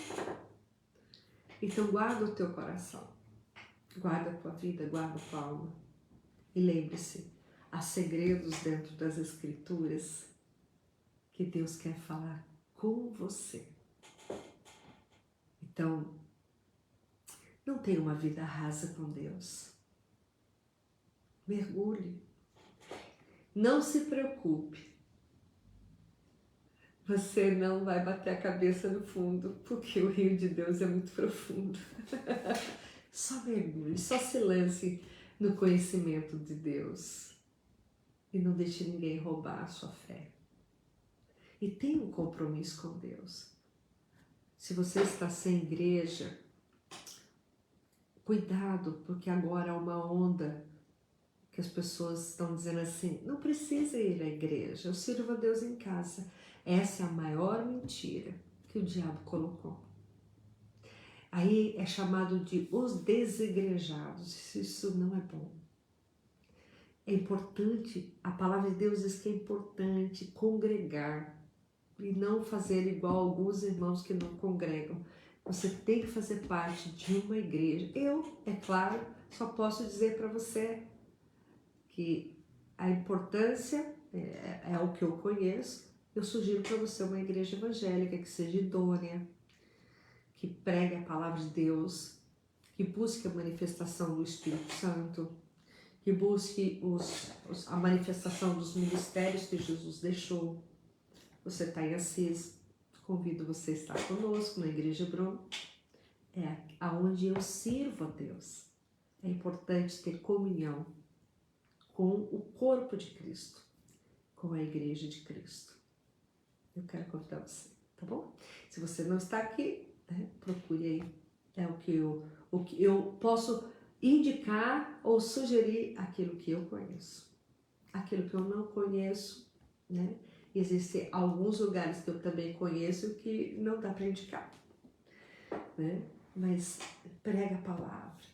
Então guarda o teu coração, guarda a tua vida, guarda a tua alma. E lembre-se, há segredos dentro das Escrituras que Deus quer falar com você. Então, não tenha uma vida rasa com Deus. Mergulhe. Não se preocupe. Você não vai bater a cabeça no fundo, porque o rio de Deus é muito profundo. Só mergulhe, só se lance no conhecimento de Deus. E não deixe ninguém roubar a sua fé. E tenha um compromisso com Deus. Se você está sem igreja, cuidado, porque agora há uma onda que as pessoas estão dizendo assim, não precisa ir à igreja, eu sirvo a Deus em casa. Essa é a maior mentira que o diabo colocou. Aí é chamado de os desigrejados. Isso não é bom. É importante, a palavra de Deus diz que é importante congregar e não fazer igual alguns irmãos que não congregam. Você tem que fazer parte de uma igreja. Eu, é claro, só posso dizer para você que a importância é o que eu conheço. Eu sugiro para você uma igreja evangélica que seja idônea, que pregue a palavra de Deus, que busque a manifestação do Espírito Santo, que busque a manifestação dos ministérios que Jesus deixou. Você está em Assis, convido você a estar conosco na Igreja Hebron. É aonde eu sirvo a Deus. É importante ter comunhão com o corpo de Cristo, com a Igreja de Cristo. Eu quero convidar você, tá bom? Se você não está aqui, procure aí. É o que eu posso indicar ou sugerir aquilo que eu conheço. Aquilo que eu não conheço, né? Existem alguns lugares que eu também conheço que não dá para indicar, né? Mas prega a palavra,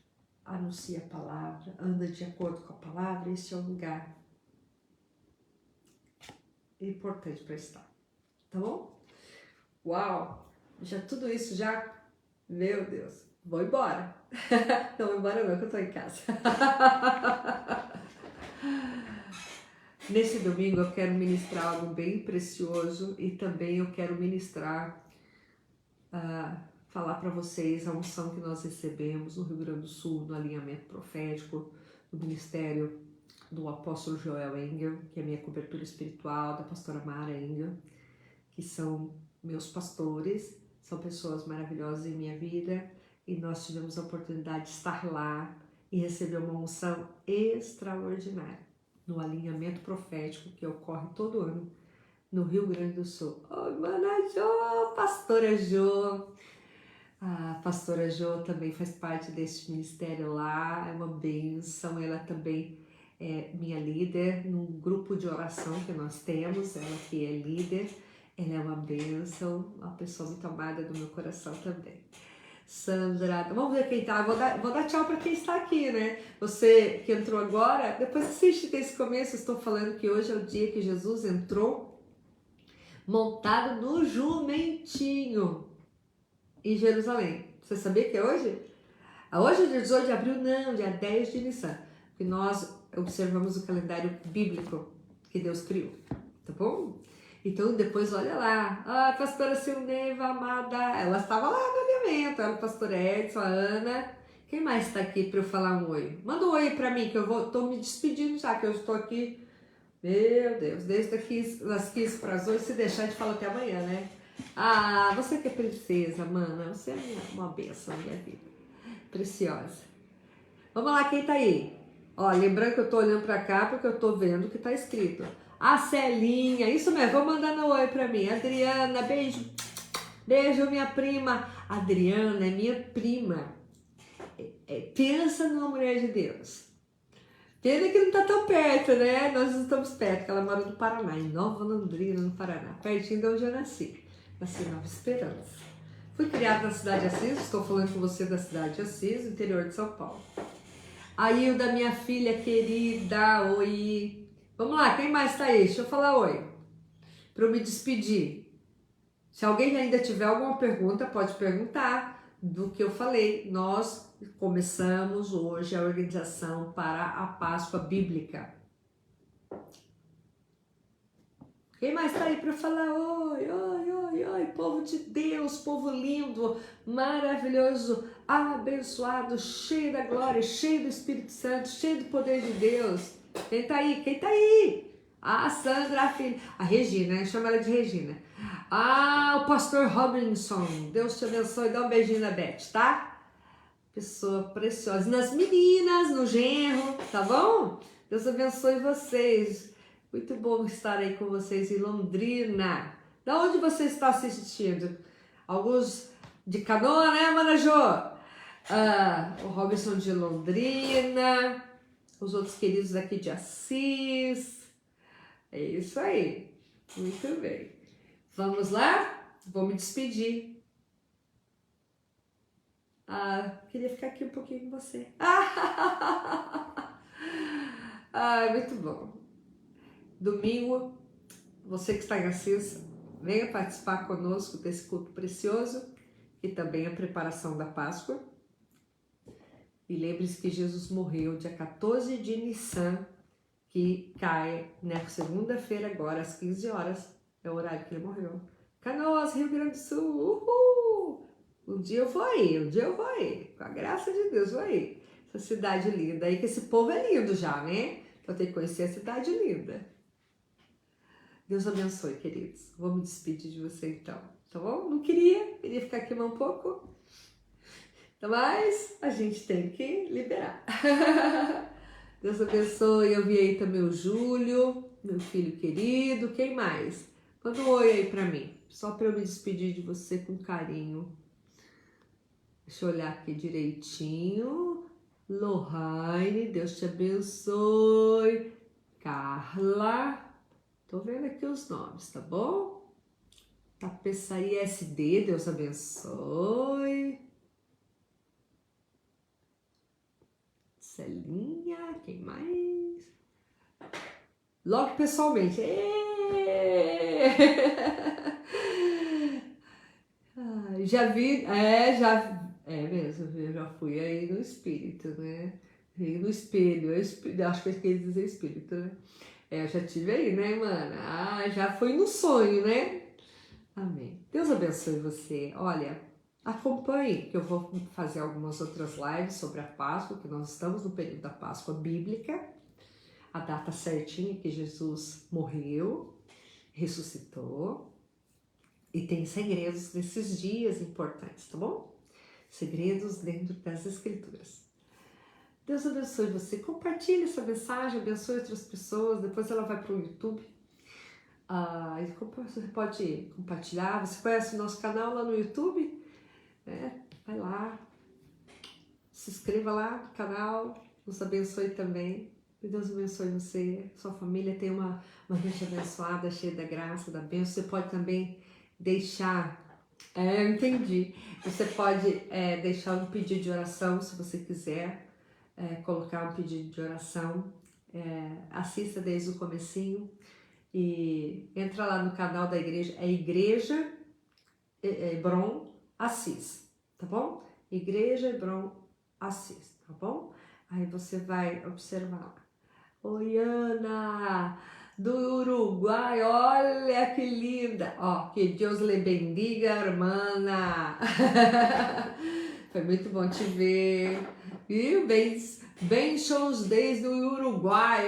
anuncia a palavra, anda de acordo com a palavra, esse é um lugar importante para estar, tá bom? Uau! Já tudo isso já, meu Deus, vou embora. Não vou embora não, que eu tô em casa. Nesse domingo eu quero ministrar algo bem precioso e também eu quero ministrar, falar para vocês a unção que nós recebemos no Rio Grande do Sul, no alinhamento profético, no ministério do apóstolo Joel Engel, que é minha cobertura espiritual, da pastora Mara Engel, que são meus pastores, são pessoas maravilhosas em minha vida e nós tivemos a oportunidade de estar lá e receber uma unção extraordinária no alinhamento profético que ocorre todo ano no Rio Grande do Sul. Oh, Mana Jo, pastora Jo. A pastora Jo também faz parte desse ministério lá, é uma bênção. Ela também é minha líder num grupo de oração que nós temos, ela que é líder. Ela é uma bênção, uma pessoa muito amada do meu coração também. Sandra, vamos ver quem tá. Vou dar tchau para quem está aqui, né? Você que entrou agora, depois assiste desse começo. Eu estou falando que hoje é o dia que Jesus entrou montado no jumentinho em Jerusalém. Você sabia que é hoje? Hoje é dia 18 de abril? Não, dia 10 de Nissan. Que nós observamos o calendário bíblico que Deus criou, tá bom? Então depois olha lá, a pastora Silneiva, amada, ela estava lá no alinhamento, ela, o pastor Edson, a Ana, quem mais está aqui para eu falar um oi? Manda um oi para mim, que eu tô me despedindo já, que eu estou aqui, meu Deus, desde aqui das 15 para as 8, se deixar a gente fala até amanhã, né? Ah, você que é princesa, mana, você é uma bênção na minha vida, preciosa. Vamos lá, quem tá aí? Ó, lembrando que eu tô olhando para cá porque eu tô vendo o que tá escrito. A Celinha, isso mesmo, vou mandando um oi pra mim. Adriana, beijo. Beijo, minha prima. Adriana é minha prima. Pensa numa mulher de Deus. Pena que não tá tão perto, né? Nós não estamos perto, porque ela mora no Paraná, em Nova Londrina, no Paraná, pertinho de onde eu nasci. Nasci em Nova Esperança. Fui criada na cidade de Assis, estou falando com você da cidade de Assis, interior de São Paulo. A Hilda, minha filha querida, oi. Vamos lá, quem mais tá aí? Deixa eu falar oi. Para eu me despedir. Se alguém ainda tiver alguma pergunta, pode perguntar do que eu falei. Nós começamos hoje a organização para a Páscoa Bíblica. Quem mais está aí para falar? Oi, oi, oi, oi, povo de Deus, povo lindo, maravilhoso, abençoado, cheio da glória, cheio do Espírito Santo, cheio do poder de Deus. Quem tá aí? Quem tá aí? A Sandra, a filha, a Regina, chama ela de Regina. O pastor Robinson, Deus te abençoe, dá um beijinho na Beth, tá? Pessoa preciosa. Nas meninas, no genro, tá bom? Deus abençoe vocês. Muito bom estar aí com vocês em Londrina. Da onde você está assistindo? Alguns de Canoa, né, Mana Jo? O Robinson de Londrina, os outros queridos aqui de Assis. É isso aí. Muito bem. Vamos lá? Vou me despedir. Queria ficar aqui um pouquinho com você. Muito bom. Domingo, você que está em Assis, venha participar conosco desse culto precioso e também a preparação da Páscoa. E lembre-se que Jesus morreu dia 14 de Nissan, que cai na segunda-feira agora, às 15 horas, é o horário que ele morreu. Canoas, Rio Grande do Sul, uhul! Um dia eu vou aí, com a graça de Deus vou aí. Essa cidade linda aí, que esse povo é lindo já, né? Eu tenho que conhecer a cidade linda. Deus abençoe, queridos. Vou me despedir de você então, tá bom? Não queria ficar aqui mais um pouco, mas a gente tem que liberar. Deus abençoe. Eu vi aí também o Júlio, meu filho querido. Quem mais? Manda um oi aí pra mim, só pra eu me despedir de você com carinho. Deixa eu olhar aqui direitinho. Lohane, Deus te abençoe. Carla, tô vendo aqui os nomes, tá bom? Tapeçaria SD, Deus abençoe. Celinha, quem mais? Logo pessoalmente. Já vi, é mesmo, eu já fui aí no espírito, né? Veio no espelho, acho que quer dizer espírito, né? Eu já tive aí, né, mana? Já fui no sonho, né? Amém. Deus abençoe você. Olha, acompanhe, que eu vou fazer algumas outras lives sobre a Páscoa, que nós estamos no período da Páscoa Bíblica, a data certinha que Jesus morreu, ressuscitou, e tem segredos nesses dias importantes, tá bom? Segredos dentro das Escrituras. Deus abençoe você. Compartilhe essa mensagem, abençoe outras pessoas. Depois ela vai para o YouTube. Você pode compartilhar. Você conhece o nosso canal lá no YouTube? Vai lá. Se inscreva lá no canal. Deus abençoe também. Que Deus abençoe você. Sua família tem uma noite abençoada, cheia da graça, da bênção. Você pode também deixar... eu entendi. Você pode deixar um pedido de oração, se você quiser. Colocar um pedido de oração, assista desde o comecinho e entra lá no canal da igreja, Igreja Hebron Assis, tá bom? Igreja Hebron Assis, tá bom? Aí você vai observar lá. Oi, Ana, do Uruguai, olha que linda! Que Deus lhe bendiga, hermana! Foi muito bom te ver. Viu? Bênçãos desde o Uruguai.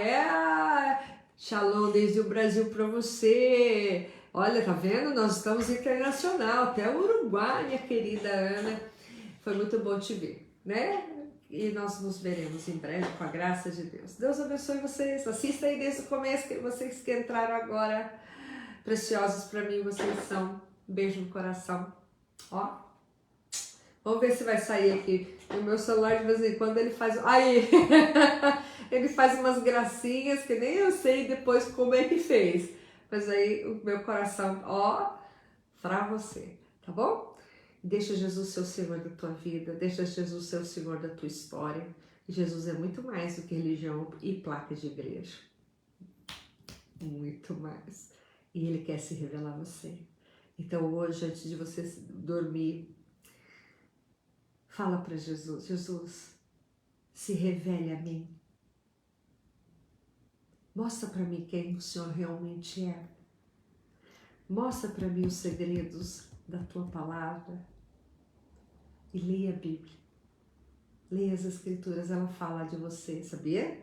Shalom desde o Brasil para você. Olha, tá vendo? Nós estamos internacional, até o Uruguai, minha querida Ana. Foi muito bom te ver, né? E nós nos veremos em breve, com a graça de Deus. Deus abençoe vocês. Assista aí desde o começo, que vocês que entraram agora, preciosos para mim, vocês são. Um beijo no coração. Vamos ver se vai sair aqui. O meu celular, de vez em quando, ele faz... Aí! Ele faz umas gracinhas que nem eu sei depois como é que fez. Mas aí, o meu coração, pra você. Tá bom? Deixa Jesus ser o Senhor da tua vida. Deixa Jesus ser o Senhor da tua história. Jesus é muito mais do que religião e placa de igreja. Muito mais. E Ele quer se revelar a você. Então hoje, antes de você dormir, fala para Jesus: Jesus, se revele a mim. Mostra para mim quem o Senhor realmente é. Mostra para mim os segredos da tua palavra. E leia a Bíblia. Leia as Escrituras, ela fala de você, sabia?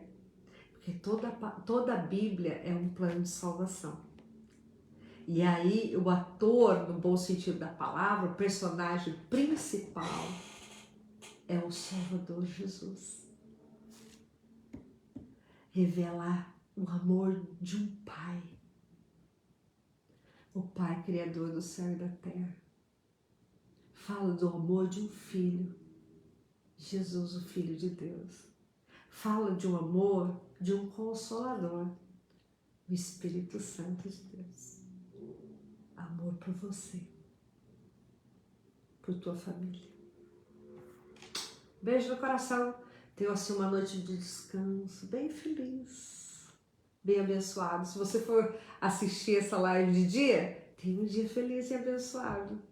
Porque toda a Bíblia é um plano de salvação. E aí o ator, no bom sentido da palavra, o personagem principal é o Salvador Jesus. Revelar o amor de um Pai. O Pai Criador do céu e da terra. Fala do amor de um Filho. Jesus, o Filho de Deus. Fala de um amor de um Consolador. O Espírito Santo de Deus. Amor por você. Por tua família. Beijo no coração. Tenha assim uma noite de descanso bem feliz, bem abençoado. Se você for assistir essa live de dia, tenha um dia feliz e abençoado.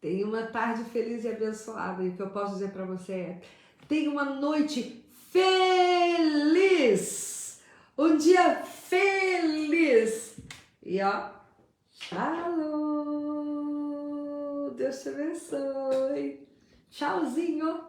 Tenha uma tarde feliz e abençoada. E o que eu posso dizer para você é: tenha uma noite feliz, um dia feliz. E ó, shalom. Deus te abençoe. Tchauzinho.